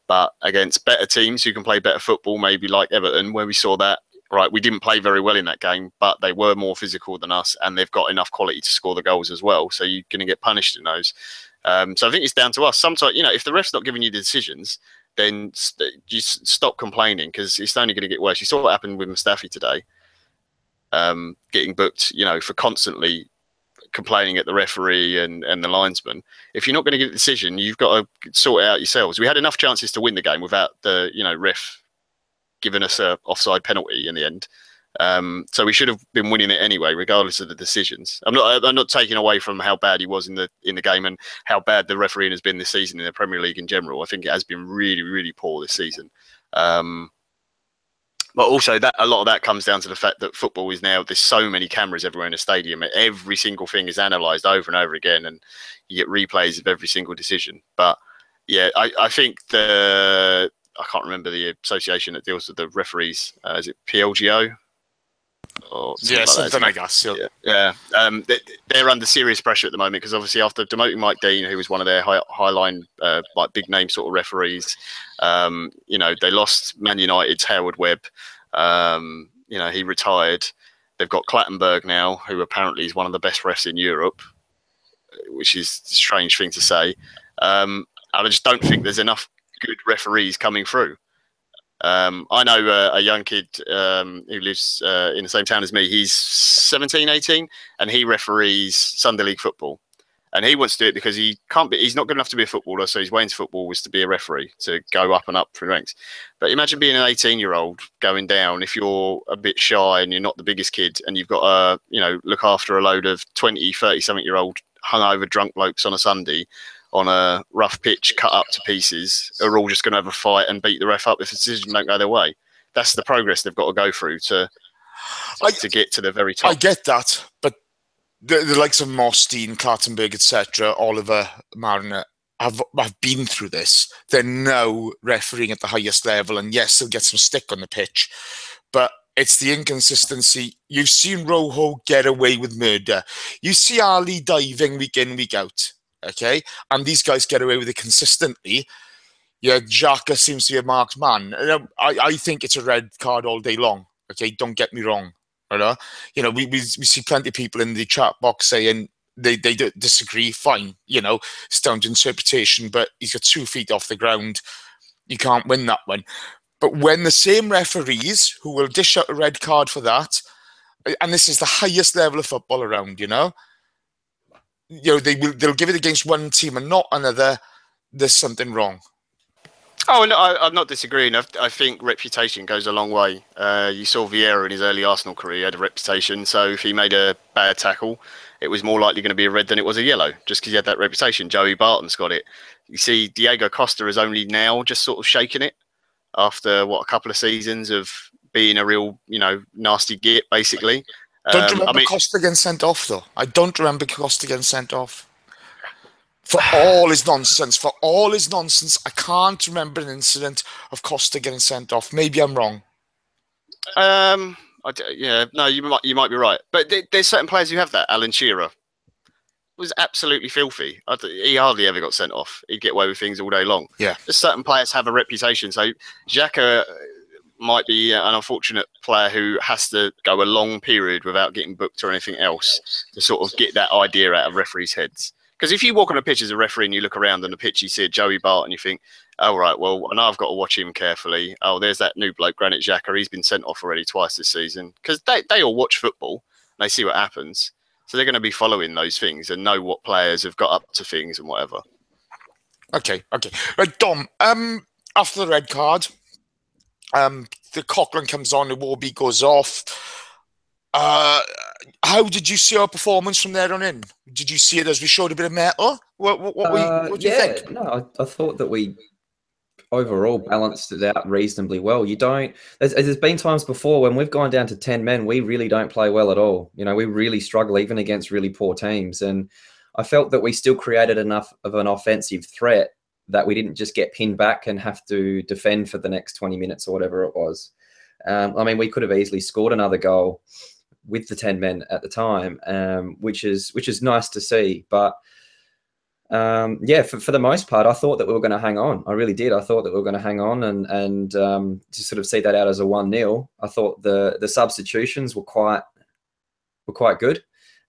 But against better teams who can play better football, maybe like Everton, where we saw that, right, we didn't play very well in that game, but they were more physical than us and they've got enough quality to score the goals as well. So you're going to get punished in those. So I think it's down to us. Sometimes, if the ref's not giving you the decisions, then you stop complaining, because it's only going to get worse. You saw what happened with Mustafi today, getting booked, for constantly complaining at the referee and the linesman. If you're not going to get a decision, you've got to sort it out yourselves. We had enough chances to win the game without the ref giving us a offside penalty in the end. So we should have been winning it anyway, regardless of the decisions. I'm not taking away from how bad he was in the game and how bad the refereeing has been this season in the Premier League in general. I think it has been really, really poor this season. But also a lot of that comes down to the fact that football is now, there's so many cameras everywhere in the stadium. Every single thing is analysed over and over again, and you get replays of every single decision. But yeah, I think I can't remember the association that deals with the referees. Is it PLGO? Or something like that. So. Yeah. They're under serious pressure at the moment because obviously after demoting Mike Dean, who was one of their high line, like big name sort of referees, they lost Man United's Howard Webb. He retired. They've got Clattenburg now, who apparently is one of the best refs in Europe, which is a strange thing to say. I just don't think there's enough good referees coming through. I know a young kid who lives in the same town as me. He's 17, 18, and he referees Sunday League football. And he wants to do it because he can't be. He's not good enough to be a footballer, so his way into football was to be a referee, to go up and up through ranks. But imagine being an 18-year-old going down. If you're a bit shy and you're not the biggest kid, and you've got to, look after a load of 20, 30-something-year-old hungover drunk blokes on a Sunday on a rough pitch, cut up to pieces, are all just going to have a fight and beat the ref up if the decision don't go their way. That's the progress they've got to go through to get to the very top. I get that, but the likes of Mostin, Clattenburg, etc., Oliver, Mariner have been through this. They're now refereeing at the highest level, and yes, they'll get some stick on the pitch, but it's the inconsistency. You've seen Rojo get away with murder. You see Ali diving week in, week out, okay? And these guys get away with it consistently. Yeah, Xhaka seems to be a marked man. I think it's a red card all day long, okay? Don't get me wrong. We see plenty of people in the chat box saying they disagree. Fine, it's down to interpretation, but he's got 2 feet off the ground. You can't win that one. But when the same referees who will dish out a red card for that, and this is the highest level of football around, they'll give it against one team and not another. There's something wrong. Oh, no, I'm not disagreeing. I think reputation goes a long way. You saw Vieira in his early Arsenal career, he had a reputation. So if he made a bad tackle, it was more likely going to be a red than it was a yellow, just because he had that reputation. Joey Barton's got it. You see, Diego Costa is only now just sort of shaking it after, a couple of seasons of being a real, nasty git, basically. Don't remember Costa getting sent off, though. I don't remember Costa getting sent off. For all his nonsense, I can't remember an incident of Costa getting sent off. Maybe I'm wrong. You might be right. But there's certain players who have that. Alan Shearer was absolutely filthy. He hardly ever got sent off. He'd get away with things all day long. Yeah. There's certain players have a reputation. So Xhaka might be an unfortunate player who has to go a long period without getting booked or anything else to sort of get that idea out of referees' heads. Because if you walk on a pitch as a referee and you look around on the pitch, you see Joey Barton, you think, oh, right, well, I know I've got to watch him carefully. Oh, there's that new bloke, Granit Xhaka. He's been sent off already twice this season. Because they all watch football and they see what happens. So they're going to be following those things and know what players have got up to things and whatever. Okay. Right, Dom, after the red card, the Coughlin comes on, the Warby goes off. How did you see our performance from there on in? Did you see it as we showed a bit of metal? What do you think? No, I thought that we overall balanced it out reasonably well. There's been times before when we've gone down to 10 men, we really don't play well at all. We really struggle even against really poor teams. And I felt that we still created enough of an offensive threat that we didn't just get pinned back and have to defend for the next 20 minutes or whatever it was. We could have easily scored another goal with the 10 men at the time, which is nice to see. But for the most part, I thought that we were going to hang on. I really did. I thought that we were going to hang on and to sort of see that out as a 1-0. I thought the substitutions were quite good.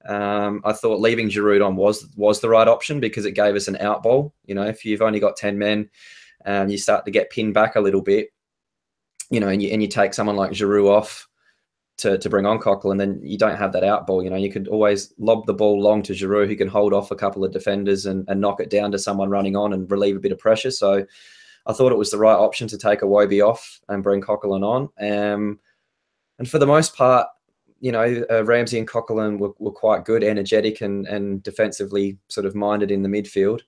I thought leaving Giroud on was the right option because it gave us an out ball. If you've only got 10 men, you start to get pinned back a little bit, and you take someone like Giroud off to bring on Coughlin, and then you don't have that out ball. You could always lob the ball long to Giroud, who can hold off a couple of defenders and knock it down to someone running on and relieve a bit of pressure. So I thought it was the right option to take Iwobi off and bring Coughlin on. And for the most part, Ramsey and Coughlin were quite good, energetic and defensively sort of minded in the midfield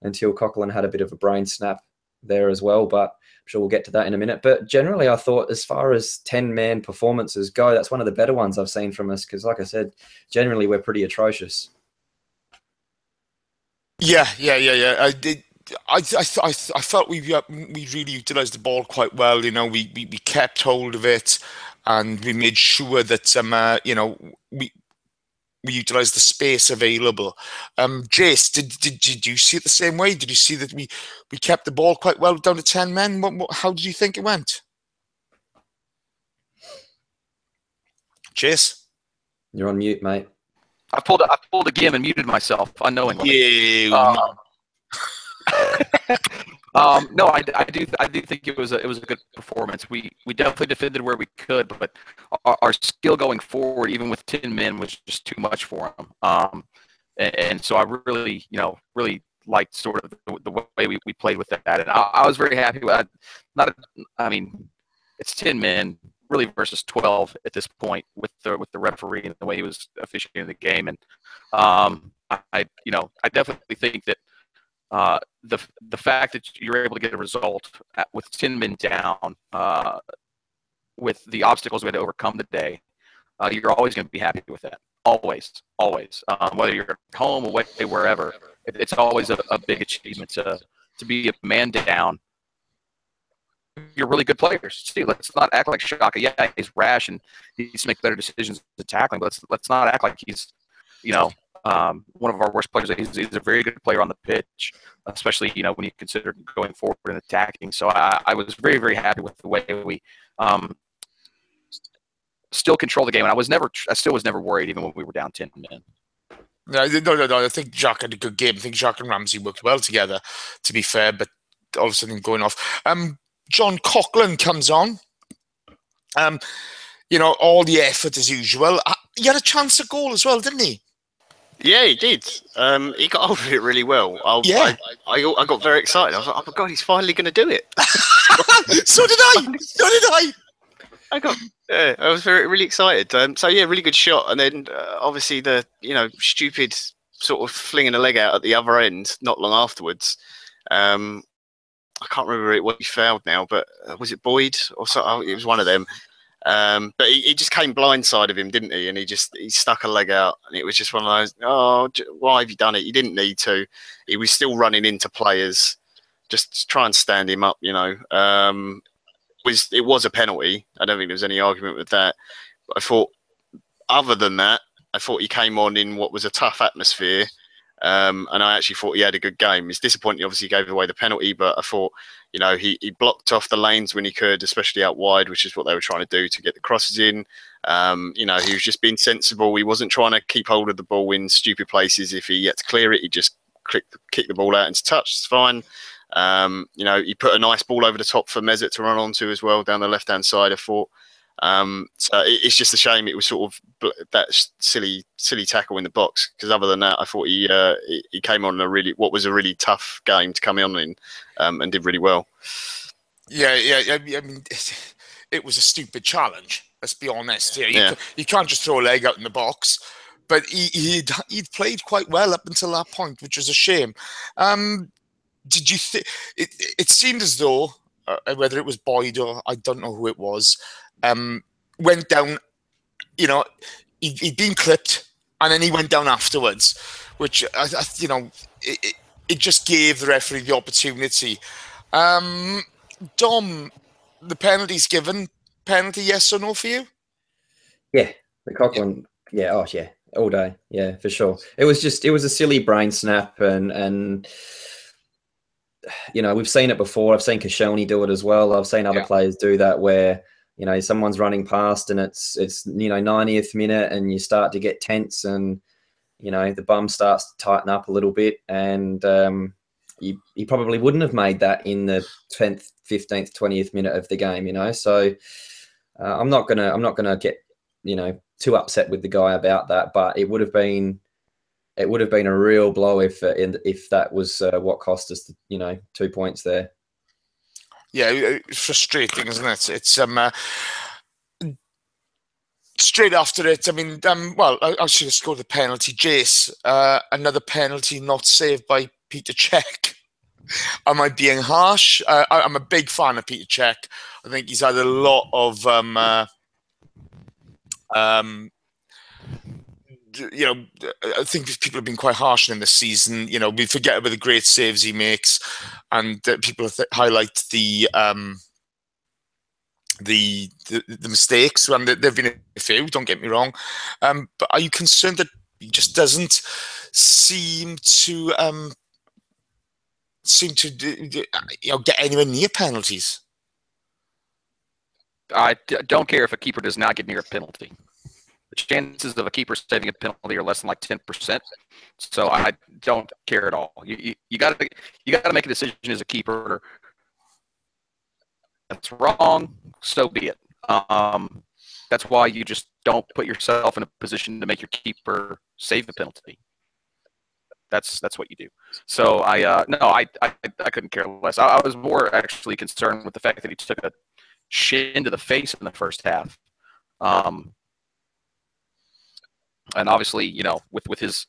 until Coughlin had a bit of a brain snap there as well. But I'm sure we'll get to that in a minute. But generally, I thought as far as 10-man performances go, that's one of the better ones I've seen from us because, like I said, generally we're pretty atrocious. Yeah. I felt we really utilised the ball quite well. You know, we kept hold of it, and we made sure that you know, we utilised the space available. Jace, did you see it the same way? Did you see that we kept the ball quite well down to 10 men? How did you think it went? Jace? You're on mute, mate. I pulled a gim and muted myself unknowingly. Yeah. No, I do think it was a good performance. We definitely defended where we could, but our skill going forward, even with 10 men, was just too much for them. And so I really, really liked sort of the way we played with that. And I was very happy with that. I mean, it's 10 men really versus 12 at this point with the referee and the way he was officiating the game. And I definitely think that the fact that you're able to get a result with 10 men down, with the obstacles we had to overcome today, you're always going to be happy with that. Always. Whether you're at home, away, wherever, it's always a big achievement to be a man down. You're really good players. See, let's not act like Shaka. Yeah, he's rash and he needs to make better decisions to tackling, but let's not act like he's, one of our worst players. He's a very good player on the pitch, especially, when you consider going forward and attacking. So I was very, very happy with the way we still control the game. And I still was never worried, even when we were down 10 men. No. I think Jack had a good game. I think Jack and Ramsey worked well together, to be fair, but all of a sudden going off. John Coughlin comes on. All the effort as usual. He had a chance at goal as well, didn't he? Yeah, he did. He got over it really well. I got very excited. I was like, oh my God, he's finally going to do it. So did I. I was really excited. Really good shot. And then obviously the, stupid sort of flinging a leg out at the other end, not long afterwards. I can't remember what he fouled now, but was it Boyd or so? Oh, it was one of them. But he just came blindside of him, didn't he? And he stuck a leg out, and it was just one of those. Oh, why have you done it? You didn't need to. He was still running into players, just to try and stand him up. It was a penalty. I don't think there was any argument with that. But I thought, other than that, he came on in what was a tough atmosphere. And I actually thought he had a good game. It's disappointing, obviously, he gave away the penalty, but I thought, he blocked off the lanes when he could, especially out wide, which is what they were trying to do to get the crosses in. He was just being sensible. He wasn't trying to keep hold of the ball in stupid places. If he had to clear it, he just kick the ball out into touch. It's fine. He put a nice ball over the top for Mesut to run onto as well, down the left-hand side, I thought. So it's just a shame it was sort of that silly tackle in the box, because other than that, I thought he came on what was a really tough game to come on in, and did really well. Yeah. I mean, it was a stupid challenge. Let's be honest. You can't just throw a leg out in the box. But he'd played quite well up until that point, which was a shame. Did you think it seemed as though whether it was Boyd or I don't know who it was, went down, he'd been clipped and then he went down afterwards, which, it just gave the referee the opportunity. Dom, the penalty's given. Penalty, yes or no for you? Yeah, the Coughlin, yeah, oh yeah, all day, yeah, for sure. It was a silly brain snap, and we've seen it before. I've seen Koscielny do it as well. I've seen other players do that where, someone's running past and it's 90th minute and you start to get tense and, the bum starts to tighten up a little bit, and you probably wouldn't have made that in the 10th, 15th, 20th minute of the game, So I'm not gonna get, too upset with the guy about that, but it would have been a real blow if that was what cost us, 2 points there. Yeah, it's frustrating, isn't it? It's straight after it. I mean, I should have scored the penalty. Jace, another penalty not saved by Peter Cech. Am I being harsh? I'm a big fan of Peter Cech. I think he's had a lot of you know, I think people have been quite harsh on him this season. You know, we forget about the great saves he makes, and people highlight the mistakes, and there've been a few. Don't get me wrong, but are you concerned that he just doesn't seem to get anywhere near penalties? I don't care if a keeper does not get near a penalty. The chances of a keeper saving a penalty are less than like 10%. So I don't care at all. You got to make a decision as a keeper. That's wrong. So be it. That's why you just don't put yourself in a position to make your keeper save the penalty. That's what you do. So I couldn't care less. I was more actually concerned with the fact that he took a shin to the face in the first half. And obviously, you know, with his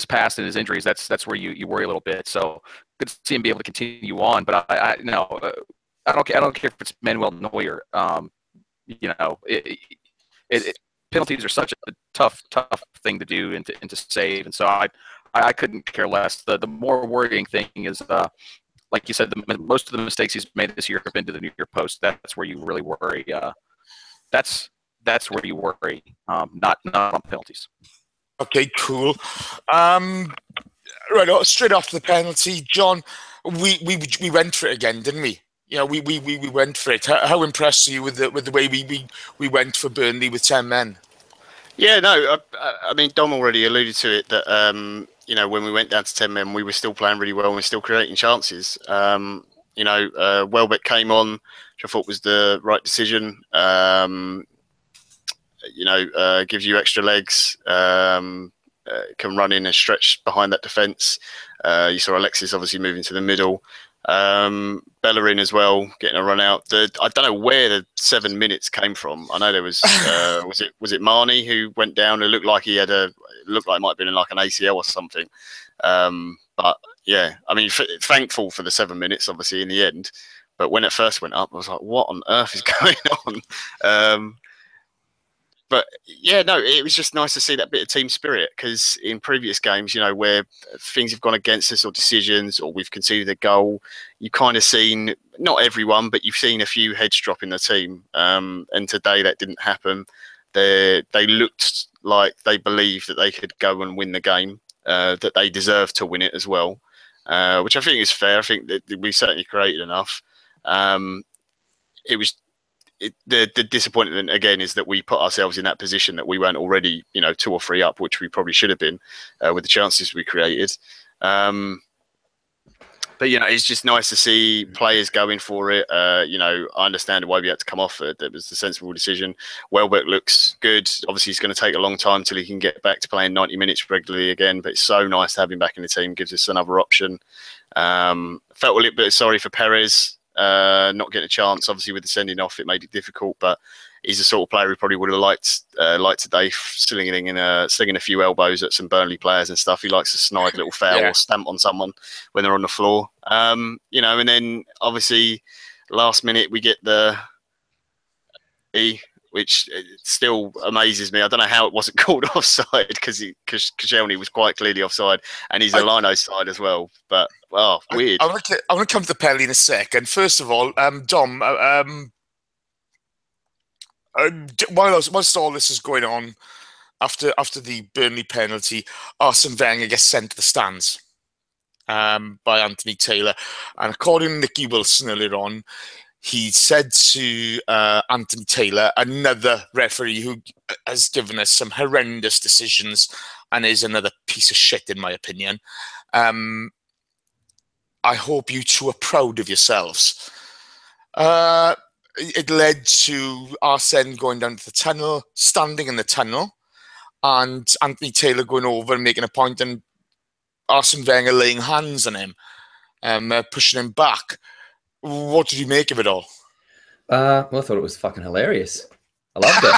past and his injuries, that's where you worry a little bit. So good to see him be able to continue on. But I don't care if it's Manuel Neuer. You know, penalties are such a tough thing to do and to save, and so I couldn't care less. The more worrying thing is, like you said, most of the mistakes he's made this year have been to the near post. That's where you really worry. That's where you worry, not on penalties. Okay, cool. Right, straight after the penalty, John, we went for it again, didn't we? You know, we went for it. How impressed are you with the way we went for Burnley with 10 men? Yeah, no, I mean, Dom already alluded to it that you know, when we went down to 10 men, we were still playing really well and we're still creating chances. You know, Welbeck came on, which I thought was the right decision. You know, gives you extra legs, can run in and stretch behind that defence. You saw Alexis obviously moving to the middle. Bellerin as well, getting a run out. I don't know where the 7 minutes came from. I know there was was it Marnie who went down? It looked like it might have been in like an ACL or something. But yeah, I mean, thankful for the 7 minutes, obviously in the end. But when it first went up, I was like, what on earth is going on? But yeah, no, it was just nice to see that bit of team spirit, because in previous games, you know, where things have gone against us or decisions or we've conceded a goal, you kind of seen, not everyone, but you've seen a few heads drop in the team. And today that didn't happen. They looked like they believed that they could go and win the game, that they deserved to win it as well, which I think is fair. I think that we certainly created enough. It was the disappointment again is that we put ourselves in that position that we weren't already, you know, 2 or 3 up, which we probably should have been with the chances we created. But you know, it's just nice to see players going for it. You know, I understand why we had to come off it. That was the sensible decision. Welbeck looks good. Obviously, it's going to take a long time till he can get back to playing 90 minutes regularly again. But it's so nice to have him back in the team. Gives us another option. Felt a little bit sorry for Perez. Not getting a chance, obviously with the sending off, it made it difficult. But he's the sort of player who probably would have liked today, slinging a few elbows at some Burnley players and stuff. He likes to snide little foul or stamp on someone when they're on the floor. You know, and then obviously last minute we get the which still amazes me. I don't know how it wasn't called offside, because Koscielny was quite clearly offside, and he's Lino's side as well. But weird. I want to come to the penalty in a second. First of all, Dom, whilst all this is going on, after the Burnley penalty, Arsene Wenger gets sent to the stands by Anthony Taylor, and according to Nicky Wilson earlier on, he said to Anthony Taylor, another referee who has given us some horrendous decisions and is another piece of shit in my opinion, I hope you two are proud of yourselves. It led to Arsene going down to the tunnel, standing in the tunnel, and Anthony Taylor going over and making a point, and Arsene Wenger laying hands on him, pushing him back. What did you make of it all? Well, I thought it was fucking hilarious. I loved it.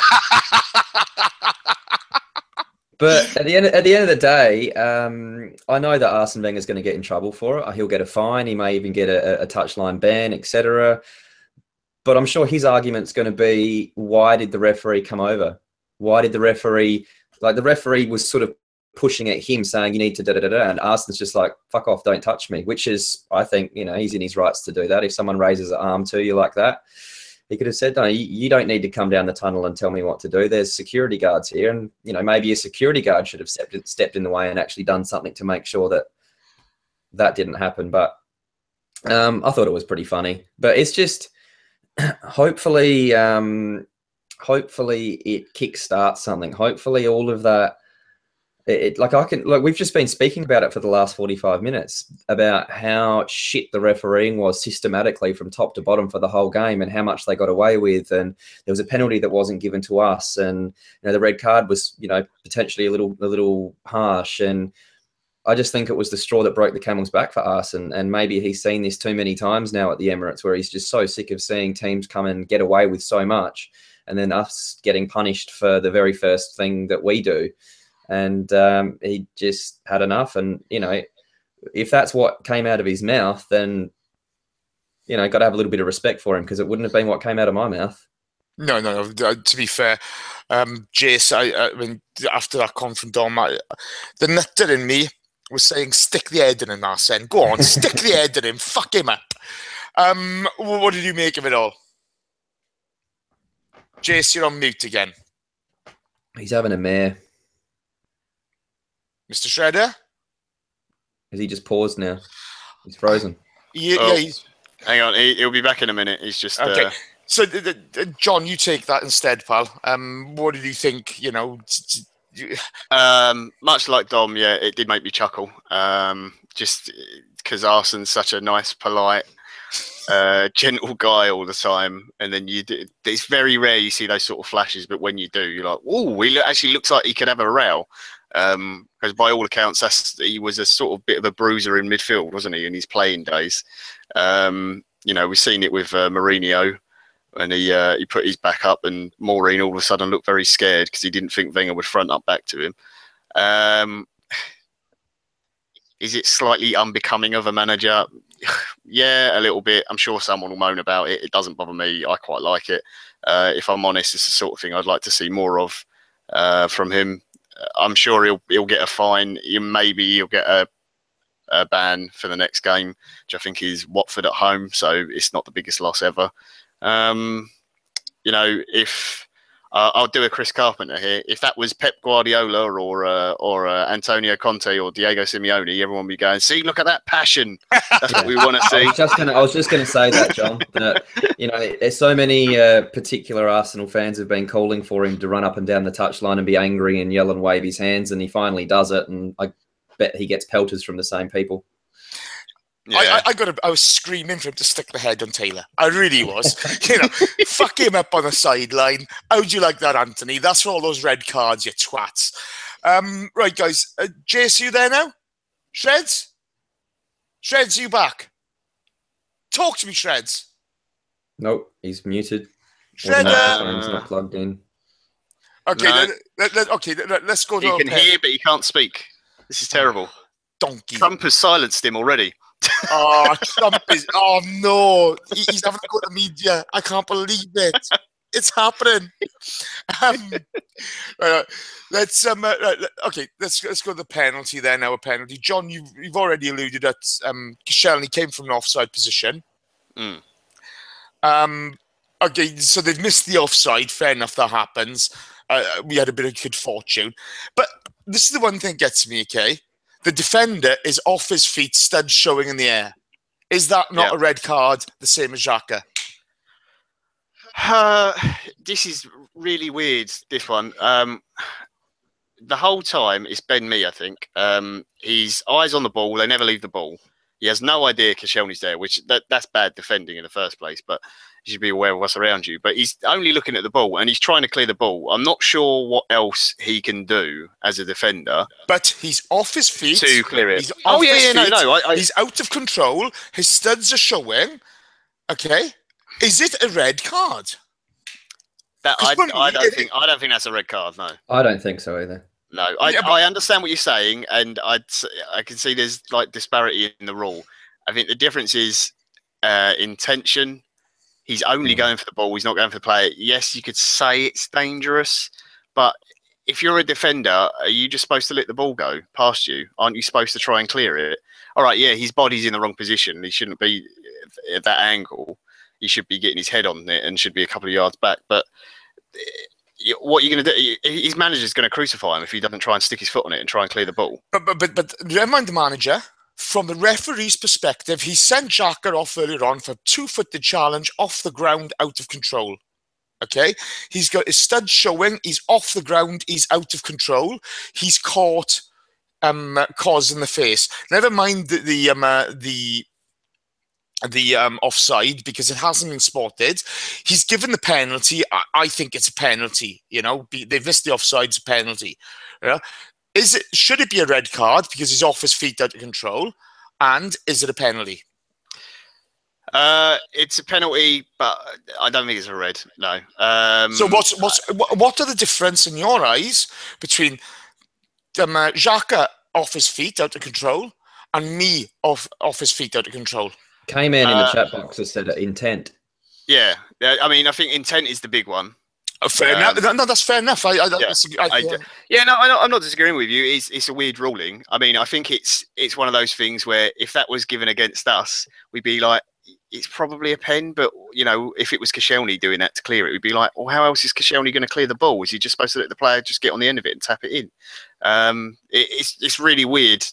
But at the end of the day, I know that Arsene Wenger is going to get in trouble for it. He'll get a fine. He may even get a touchline ban, etc. But I'm sure his argument's going to be, why did the referee come over? why did the referee, like the referee was sort of pushing at him saying you need to da-da-da-da, and Arsenal's just like, fuck off, don't touch me, which is, I think, you know, he's in his rights to do that. If someone raises an arm to you like that, he could have said, no, you don't need to come down the tunnel and tell me what to do. There's security guards here. And, you know, maybe a security guard should have stepped in the way and actually done something to make sure that that didn't happen. But I thought it was pretty funny. But it's just, hopefully it kickstarts something. Hopefully all of that, we've just been speaking about it for the last 45 minutes about how shit the refereeing was systematically from top to bottom for the whole game and how much they got away with. And there was a penalty that wasn't given to us. And, you know, the red card was, you know, potentially a little harsh. And I just think it was the straw that broke the camel's back for us. And maybe he's seen this too many times now at the Emirates, where he's just so sick of seeing teams come and get away with so much and then us getting punished for the very first thing that we do. And he just had enough. And, you know, if that's what came out of his mouth, then, you know, got to have a little bit of respect for him, because it wouldn't have been what came out of my mouth. No. To be fair, Jace, I mean, after that comment from Dom, the nutter in me was saying, stick the head in him, Arsene. Go on, stick the head in him. Fuck him up. What did you make of it all? Jace, you're on mute again. He's having a mare. Mr. Shredder? Has he just paused now? He's frozen. Yeah, he's... Hang on, he'll be back in a minute. He's just... Okay. So, John, you take that instead, pal. What did you think, you know... Much like Dom, yeah, it did make me chuckle. Just because Arsene's such a nice, polite, gentle guy all the time. And then it's very rare you see those sort of flashes, but when you do, you're like, oh, he actually looks like he could have a row. Because by all accounts, he was a sort of bit of a bruiser in midfield, wasn't he, in his playing days? You know, we've seen it with Mourinho, and he put his back up, and Maureen all of a sudden looked very scared because he didn't think Wenger would front up back to him. Is it slightly unbecoming of a manager? Yeah, a little bit. I'm sure someone will moan about it. It doesn't bother me. I quite like it. If I'm honest, it's the sort of thing I'd like to see more of from him. I'm sure he'll get a fine. Maybe he'll get a ban for the next game, which I think is Watford at home. So it's not the biggest loss ever. You know, if I'll do a Chris Carpenter here. If that was Pep Guardiola or Antonio Conte or Diego Simeone, everyone would be going, "See, look at that passion." That's what we want to see. I was just going to say that, John. That, you know, there's so many particular Arsenal fans have been calling for him to run up and down the touchline and be angry and yell and wave his hands, and he finally does it. And I bet he gets pelters from the same people. Yeah. I was screaming for him to stick the head on Taylor. I really was. You know, fuck him up on the sideline. How'd you like that, Anthony? That's for all those red cards, you twats. Right, guys. Jace, you there now? Shreds? Shreds, you back? Talk to me, Shreds. Nope, he's muted. Shredder. He's not plugged in. Okay, No. let's go to He can hear, but he can't speak. This is terrible. Donkey. Trump has silenced him already. Oh, Trump is... Oh, no. He's having to go to media. I can't believe it. It's happening. Let's go to the penalty there now. A penalty. John, you've already alluded that Koscielny came from an offside position. Okay, so they've missed the offside. Fair enough, that happens. We had a bit of good fortune. But this is the one thing that gets me, okay? The defender is off his feet, studs showing in the air. Is that not a red card, the same as Xhaka? This is really weird, this one. The whole time, it's Ben Mee, I think. He's eyes on the ball. They never leave the ball. He has no idea Koscielny's there, which that's bad defending in the first place, but you should be aware of what's around you. But he's only looking at the ball, and he's trying to clear the ball. I'm not sure what else he can do as a defender. But he's off his feet. To clear it. He's no. I he's out of control. His studs are showing. Okay. Is it a red card? I don't think that's a red card, no. I don't think so either. No, I understand what you're saying, and I can see there's like disparity in the rule. I think the difference is intention. He's only going for the ball. He's not going for the player. Yes, you could say it's dangerous, But if you're a defender, are you just supposed to let the ball go past you? Aren't you supposed to try and clear it? All right, yeah, his body's in the wrong position. He shouldn't be at that angle. He should be getting his head on it and should be a couple of yards back. But what are you going to do? His manager's going to crucify him if he doesn't try and stick his foot on it and try and clear the ball. But never mind the manager. From the referee's perspective, he sent Xhaka off earlier on for a 2-footed challenge off the ground, out of control. Okay, he's got his studs showing. He's off the ground. He's out of control. He's caught Cos in the face. Never mind the offside because it hasn't been spotted. He's given the penalty. I think it's a penalty. You know, they've missed the offside. It's a penalty. Yeah. Should it be a red card because he's off his feet, out of control? And is it a penalty? It's a penalty, but I don't think it's a red. No. So what are the difference in your eyes between Xhaka off his feet, out of control, and me off his feet, out of control? K-Man in the chat box has said intent. Yeah, I mean, I think intent is the big one. Fair enough. No, that's fair enough. I'm not disagreeing with you. It's a weird ruling. I mean, I think it's one of those things where if that was given against us, we'd be like, it's probably a pen. But you know, if it was Koscielny doing that to clear it, we'd be like, well, how else is Koscielny going to clear the ball? Is he just supposed to let the player just get on the end of it and tap it in? It's really weird.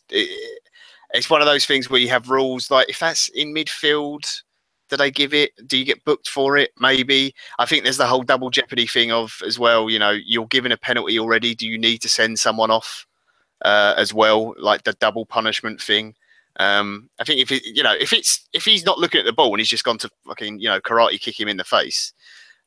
It's one of those things where you have rules like if that's in midfield. Do they give it? Do you get booked for it? Maybe. I think there's the whole double jeopardy thing of as well. You know, you're given a penalty already. Do you need to send someone off as well? Like the double punishment thing. I think if he's not looking at the ball and he's just gone to fucking karate kick him in the face,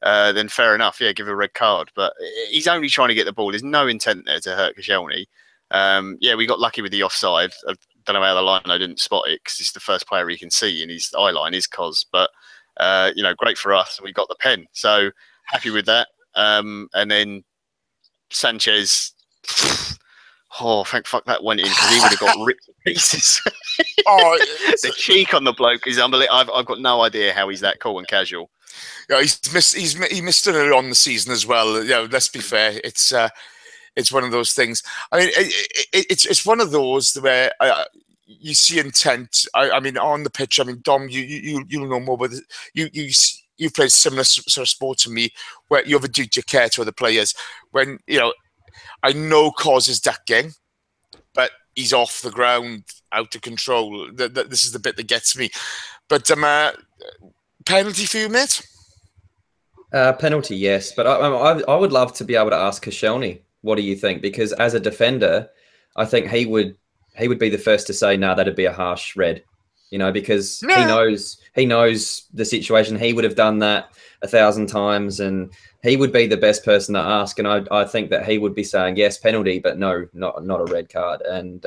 then fair enough. Yeah, give a red card. But he's only trying to get the ball. There's no intent there to hurt Koscielny. Yeah, we got lucky with the offside. Don't know how the lino didn't spot it because it's the first player he can see in his eye line is Cos. But great for us. We got the pen, so happy with that. And then Sanchez, thank fuck that went in because he would have got ripped to pieces. The cheek on the bloke is unbelievable. I've got no idea how he's that cool and casual. Yeah, he missed it earlier on the season as well. Let's be fair. It's one of those things. I mean, it's one of those where you see intent. I mean, on the pitch. I mean, Dom, you'll know more, but you've played similar sort of sport to me, where you have a duty of care to other players. When I know Cos is ducking, but he's off the ground, out of control. This is the bit that gets me. But penalty for you, mate? Penalty, yes. But I would love to be able to ask Koscielny. What do you think? Because as a defender, I think he would be the first to say, no, that'd be a harsh red, because he knows the situation. He would have done that 1,000 times and he would be the best person to ask. And I think that he would be saying, yes, penalty, but no, not a red card. And,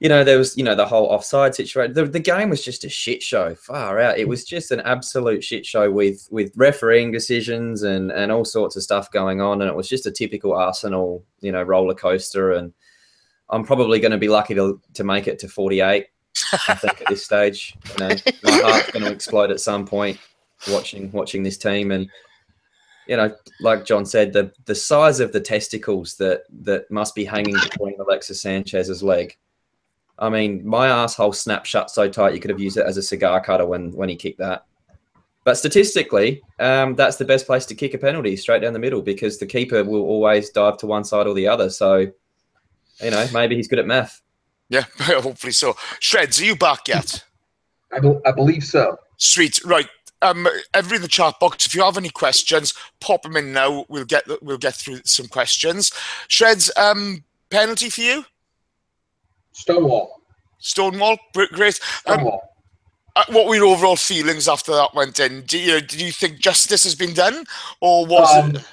there was, the whole offside situation. The game was just a shit show, far out. It was just an absolute shit show with refereeing decisions and all sorts of stuff going on. And it was just a typical Arsenal, roller coaster. And I'm probably going to be lucky to make it to 48, I think, at this stage. My heart's going to explode at some point watching this team. And, like John said, the size of the testicles that must be hanging between Alexis Sanchez's leg. I mean, my asshole snapped shut so tight you could have used it as a cigar cutter when he kicked that. But statistically, that's the best place to kick a penalty, straight down the middle, because the keeper will always dive to one side or the other. So, maybe he's good at math. Yeah, hopefully so. Shreds, are you back yet? I believe so. Sweet, right. Everybody in the chat box, if you have any questions, pop them in now. We'll get through some questions. Shreds, penalty for you? Stonewall, great. Stonewall. What were your overall feelings after that went in? Do you think justice has been done, or was it?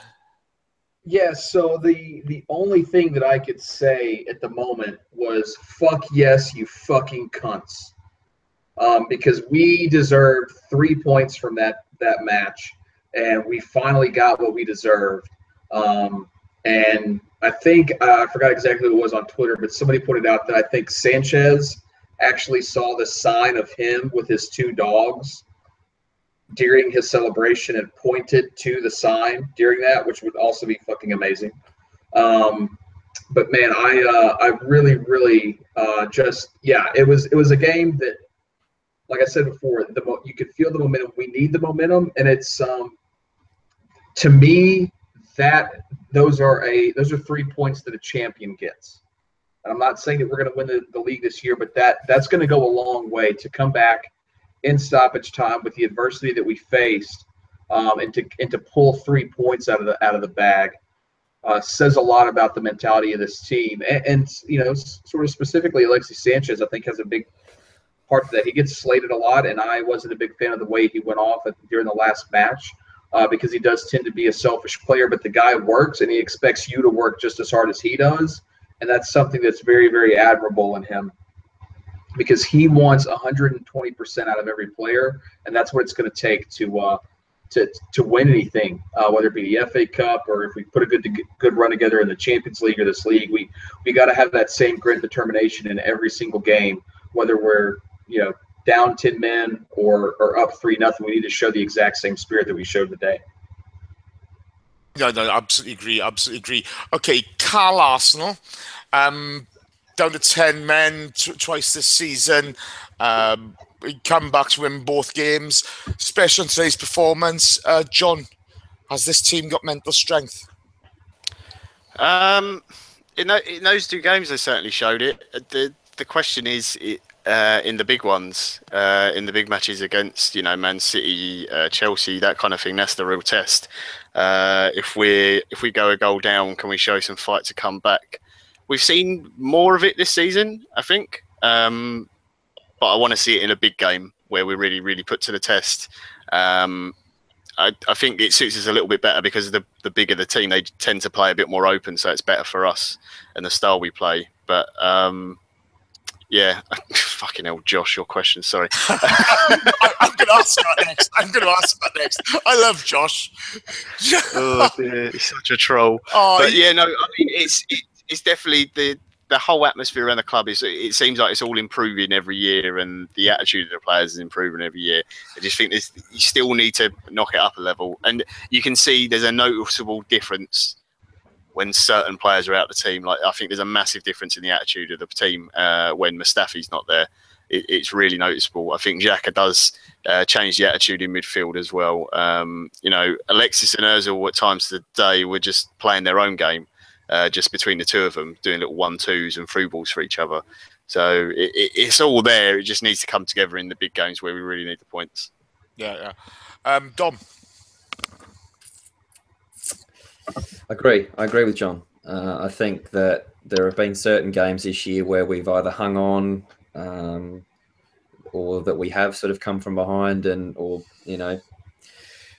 Yeah. So the only thing that I could say at the moment was "fuck yes, you fucking cunts," because we deserved 3 points from that match, and we finally got what we deserved. And I think I forgot exactly who it was on Twitter, but somebody pointed out that I think Sanchez actually saw the sign of him with his two dogs during his celebration and pointed to the sign during that, which would also be fucking amazing. But man, I really it was a game that, like I said before, you could feel the momentum. We need the momentum, and it's to me that those are 3 points that a champion gets. And I'm not saying that we're going to win the league this year, but that's going to go a long way to come back in stoppage time with the adversity that we faced, and to pull 3 points out of the bag. Says a lot about the mentality of this team, and sort of specifically Alexis Sanchez, I think, has a big part of that. He gets slated a lot, and I wasn't a big fan of the way he went off during the last match, because he does tend to be a selfish player. But the guy works, and he expects you to work just as hard as he does, and that's something that's very, very admirable in him, because he wants 120% out of every player, and that's what it's going to take to win anything, whether it be the FA Cup or if we put a good run together in the Champions League or this league. We got to have that same grit and determination in every single game, whether we're down 10 men or up 3-0. We need to show the exact same spirit that we showed today. No, absolutely agree. Okay, Carl Arsenal, down to 10 men twice this season. Come back to win both games, especially on today's performance. John, has this team got mental strength? In those 2 games, they certainly showed it. The question is, in the big ones, in the big matches against Man City, Chelsea, that kind of thing, that's the real test. If we go a goal down, can we show some fight to come back? We've seen more of it this season, I think. But I want to see it in a big game where we're really, really put to the test. I think it suits us a little bit better because of the bigger the team, they tend to play a bit more open, so it's better for us and the style we play. But yeah, fucking hell, Josh, your question. Sorry. I'm going to ask that next. I love Josh. Oh, dear, he's such a troll. Oh, but yeah, no, I mean it's definitely the whole atmosphere around the club it seems like it's all improving every year, and the attitude of the players is improving every year. I just think you still need to knock it up a level, and you can see there's a noticeable difference when certain players are out of the team. Like, I think there's a massive difference in the attitude of the team when Mustafi's not there. It's really noticeable. I think Xhaka does change the attitude in midfield as well. Alexis and Ozil at times of the day were just playing their own game. Just between the 2 of them, doing little 1-2s and through balls for each other. So it's all there. It just needs to come together in the big games where we really need the points. Yeah. Dom. I agree with John. I think that there have been certain games this year where we've either hung on, or that we have sort of come from behind,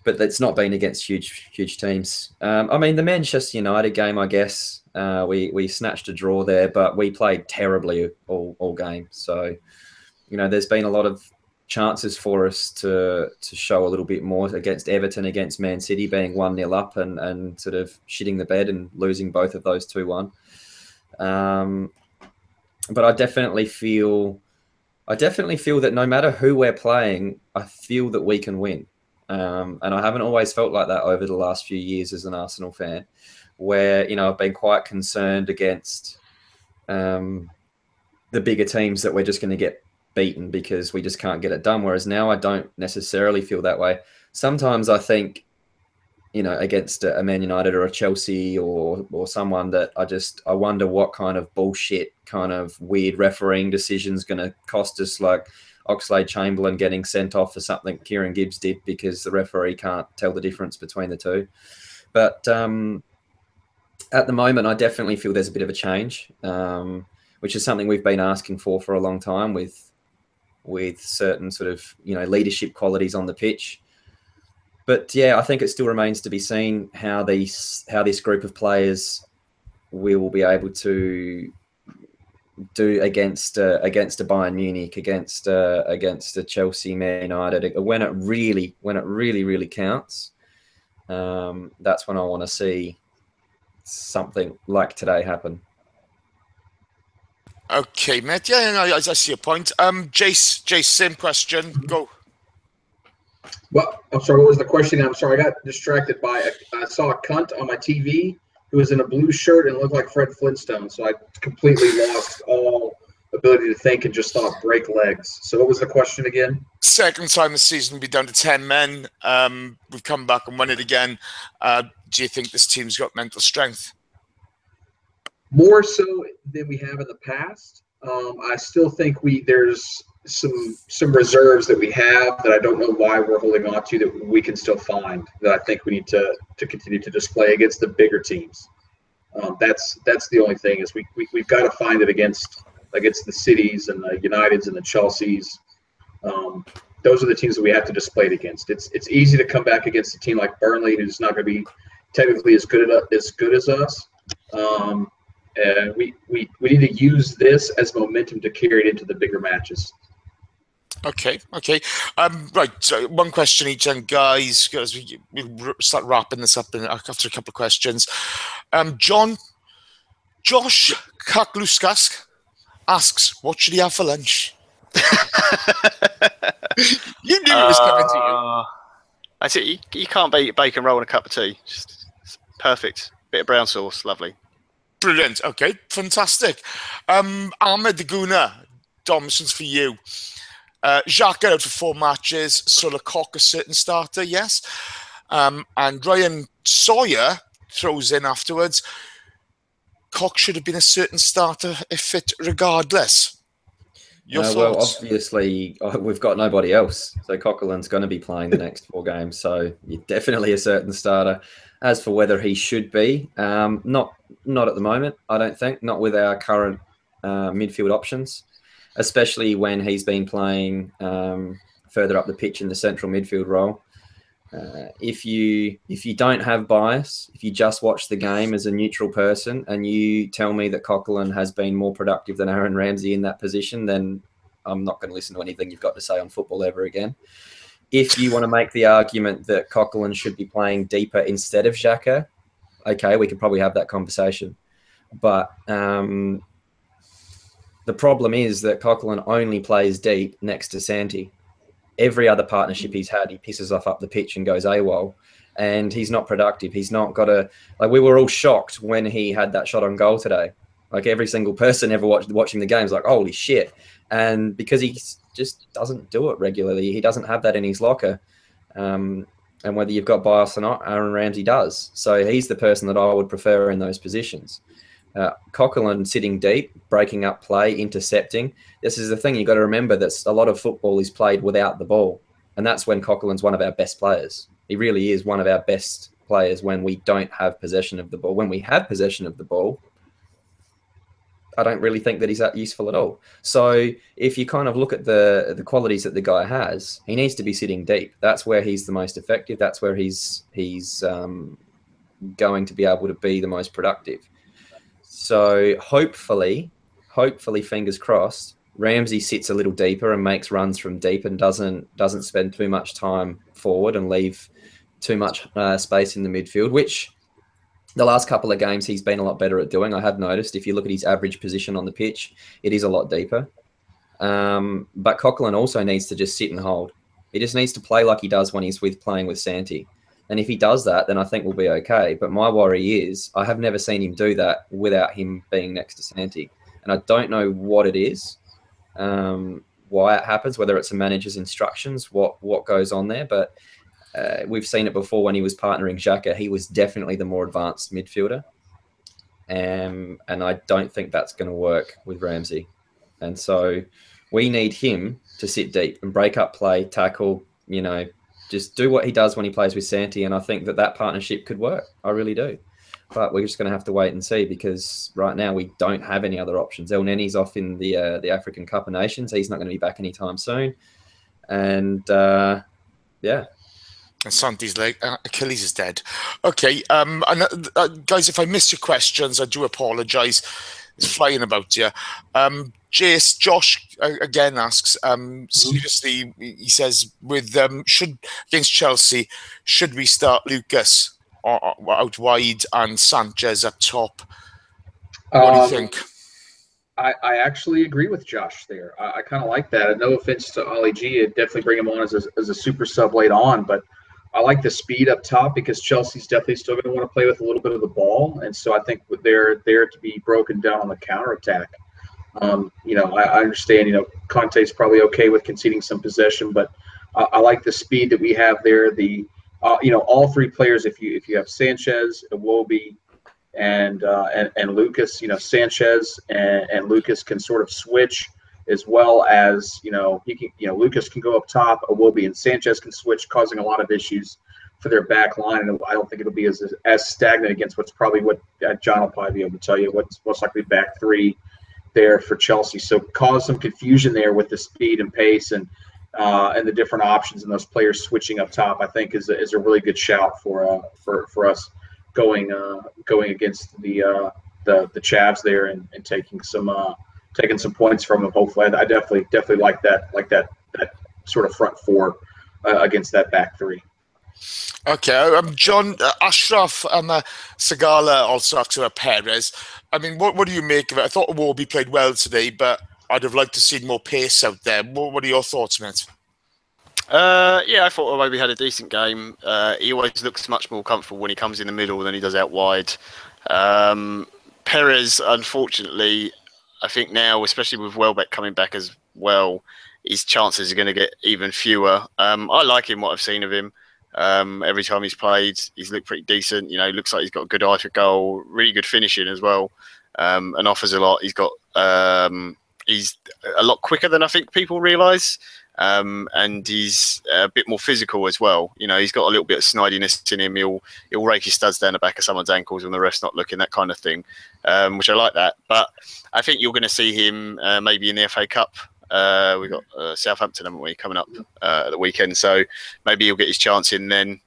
but that's not been against huge teams. I mean, the Manchester United game, I guess, we snatched a draw there, but we played terribly all game. So, there's been a lot of chances for us to show a little bit more against Everton, against Man City, being 1-0 up and sort of shitting the bed and losing both of those 2-1. But I definitely feel that no matter who we're playing, I feel that we can win. And I haven't always felt like that over the last few years as an Arsenal fan, where, I've been quite concerned against the bigger teams that we're just going to get beaten because we just can't get it done. Whereas now I don't necessarily feel that way. Sometimes I think, against a Man United or a Chelsea or someone that I wonder what kind of bullshit, kind of weird refereeing decisions going to cost us, like Oxlade-Chamberlain getting sent off for something Kieran Gibbs did because the referee can't tell the difference between the two. But at the moment, I definitely feel there's a bit of a change, which is something we've been asking for a long time with certain sort of, leadership qualities on the pitch. But yeah, I think it still remains to be seen how this group of players will be able to do against a Bayern Munich, against a Chelsea, Man United, when it really counts. That's when I want to see something like today happen. Okay, mate. Yeah, I see your point. Jace, same question. Go. Well, I'm sorry. What was the question? I'm sorry. I got distracted by. I saw a cunt on my TV who was in a blue shirt and looked like Fred Flintstone. So I completely lost all ability to think and just thought break legs. So what was the question again? Second time this season, we'll be down to 10 men. We've come back and won it again. Do you think this team's got mental strength? More so than we have in the past. I still think there's some reserves that we have that I don't know why we're holding on to that we can still find that I think we need to continue to display against the bigger teams. That's the only thing is we've got to find it against the Cities and the Uniteds and the Chelseas. Those are the teams that we have to display it against. It's easy to come back against a team like Burnley, who's not going to be technically as good as us. And we need to use this as momentum to carry it into the bigger matches. Okay. Right. So one question each, then, guys, because we'll start wrapping this up after a couple of questions. Josh Kakluskas asks, "What should he have for lunch?" You knew it was coming to you. I see. You can't beat a bacon roll and a cup of tea. Just perfect. Bit of brown sauce, lovely. Brilliant. Okay, fantastic. Ahmed Daguna, Domson's for you. Xhaka out for 4 matches. Solakok a certain starter, yes. And Ryan Sawyer throws in afterwards. Cock should have been a certain starter if fit regardless. Your thoughts? Well, obviously, we've got nobody else. So Coquelin's going to be playing the next 4 games. So you're definitely a certain starter. As for whether he should be, not at the moment, I don't think. Not with our current midfield options, especially when he's been playing further up the pitch in the central midfield role. If you don't have bias, if you just watch the game as a neutral person and you tell me that Coquelin has been more productive than Aaron Ramsey in that position, then I'm not going to listen to anything you've got to say on football ever again. If you want to make the argument that Coquelin should be playing deeper instead of Xhaka, okay, we could probably have that conversation. But the problem is that Coquelin only plays deep next to Santi. Every other partnership he's had, he pisses off up the pitch and goes AWOL, and he's not productive. He's not got we were all shocked when he had that shot on goal today. Like every single person ever watching the game is like, holy shit. And because he just doesn't do it regularly, he doesn't have that in his locker. And whether you've got bias or not, Aaron Ramsey does. So he's the person that I would prefer in those positions. Coquelin sitting deep, breaking up play, intercepting. This is the thing you've got to remember, that a lot of football is played without the ball. And that's when Coquelin's one of our best players. He really is one of our best players when we don't have possession of the ball. When we have possession of the ball, I don't really think that he's that useful at all. So if you kind of look at the qualities that the guy has, he needs to be sitting deep. That's where he's the most effective. That's where he's going to be able to be the most productive. So hopefully, fingers crossed, Ramsey sits a little deeper and makes runs from deep and doesn't spend too much time forward and leave too much space in the midfield, which the last couple of games he's been a lot better at doing. I have noticed, if you look at his average position on the pitch, it is a lot deeper. But Coquelin also needs to just sit and hold. He just needs to play like he does when he's playing with Santi. And if he does that, then I think we'll be okay. But my worry is I have never seen him do that without him being next to Santi. And I don't know what it is, why it happens, whether it's a manager's instructions, what goes on there. But we've seen it before when he was partnering Xhaka. He was definitely the more advanced midfielder. And I don't think that's going to work with Ramsey. And so we need him to sit deep and break up play, tackle, just do what he does when he plays with Santi, and I think that partnership could work. I really do. But we're just going to have to wait and see, because right now we don't have any other options. El Neni's off in the African Cup of Nations. He's not going to be back anytime soon. And, yeah. And Santi's leg, Achilles is dead. Okay, guys, if I missed your questions, I do apologise. It's flying about you. Josh again asks, seriously, he says, against Chelsea, should we start Lucas out wide and Sanchez up top? What do you think? I actually agree with Josh there. I kind of like that. No offense to Ollie G, I'd definitely bring him on as a super sub late on, but I like the speed up top because Chelsea's definitely still going to want to play with a little bit of the ball, and so I think they're there to be broken down on the counterattack. I understand. Conte's probably okay with conceding some possession, but I like the speed that we have there. All three players. If you have Sanchez, Iwobi, and Lucas, Sanchez and Lucas can sort of switch, as well as Lucas can go up top, Iwobi and Sanchez can switch, causing a lot of issues for their back line. And I don't think it'll be as stagnant against what John will probably be able to tell you what's most likely back three there for Chelsea. So cause some confusion there with the speed and pace and the different options and those players switching up top. I think is a really good shout for us going against the Chavs there and taking some points from them. Hopefully, I definitely like that sort of front four against that back three. Okay, John, Ashraf and Sagala also after Perez. I mean, what do you make of it? I thought Iwobi played well today, but I'd have liked to see more pace out there. What are your thoughts, mate? Yeah, I thought Iwobi had a decent game. He always looks much more comfortable when he comes in the middle than he does out wide. Perez, unfortunately, I think now, especially with Welbeck coming back as well, his chances are going to get even fewer. I like him, what I've seen of him. Every time he's played, he's looked pretty decent. Looks like he's got a good eye for goal, really good finishing as well, and offers a lot. He's a lot quicker than I think people realise, and he's a bit more physical as well. He's got a little bit of snidiness in him. He'll rake his studs down the back of someone's ankles when the ref's not looking, that kind of thing, which I like that. But I think you're going to see him maybe in the FA Cup. We've got Southampton, haven't we, coming up at the weekend, so maybe he'll get his chance in then.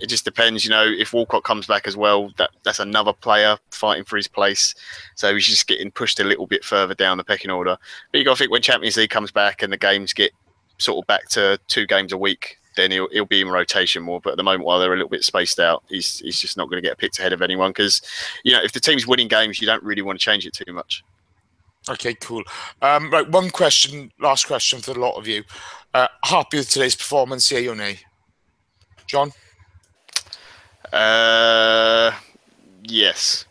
It just depends, if Walcott comes back as well, that's another player fighting for his place, so he's just getting pushed a little bit further down the pecking order. But you got to think, when Champions League comes back and the games get sort of back to 2 games a week, then he'll be in rotation more. But at the moment, while they're a little bit spaced out, he's just not going to get picked ahead of anyone, because if the team's winning games, you don't really want to change it too much. Okay, cool. Right, last question for a lot of you. Happy with today's performance, yeah or nay? John? Yes.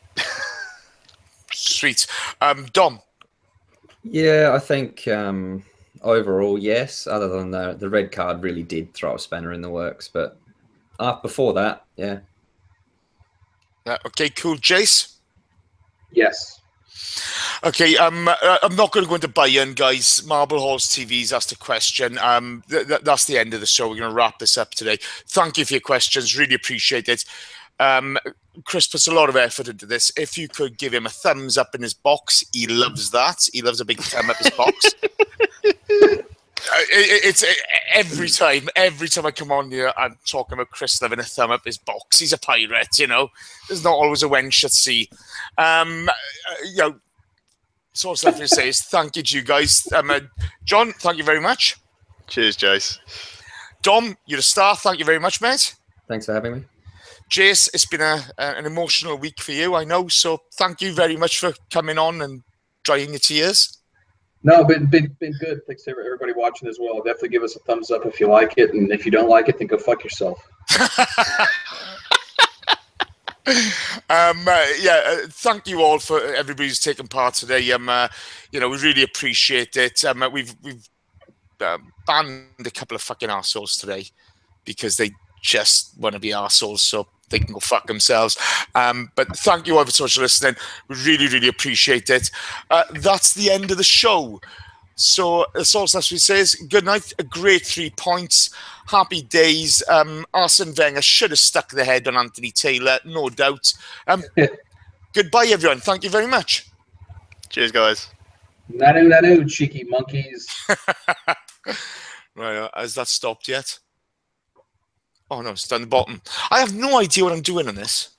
Sweet. Dom? Yeah, I think overall, yes, other than the red card really did throw a spanner in the works. But before that, yeah. Okay, cool. Jace? Yes. Okay, I'm not going to go into Bayern, guys. Marble Halls TV's asked a question. That's the end of the show. We're going to wrap this up today. Thank you for your questions. Really appreciate it. Kris puts a lot of effort into this. If you could give him a thumbs up in his box, he loves that. He loves a big thumb up his box. It's every time I come on here, I'm talking about Kris loving a thumb up his box. He's a pirate, There's not always a wench at sea. So all left to say is thank you to you guys. John, thank you very much. Cheers, Jace. Dom, you're a star. Thank you very much, mate. Thanks for having me. Jace, it's been an emotional week for you, I know. So thank you very much for coming on and drying your tears. No, been good. Thanks to everybody watching as well. Definitely give us a thumbs up if you like it, and if you don't like it, then go fuck yourself. Thank you all for everybody who's taken part today. We really appreciate it. We've banned a couple of fucking arseholes today because they just want to be arseholes, so they can go fuck themselves. But thank you all for so much for listening. We really, really appreciate it. That's the end of the show. So that's all we say is good night, a great 3 points, happy days. Arsene Wenger should have stuck the head on Anthony Taylor, no doubt. Goodbye, everyone. Thank you very much. Cheers, guys. Nanu, cheeky monkeys. Right, has that stopped yet? Oh, no, it's down the bottom. I have no idea what I'm doing on this.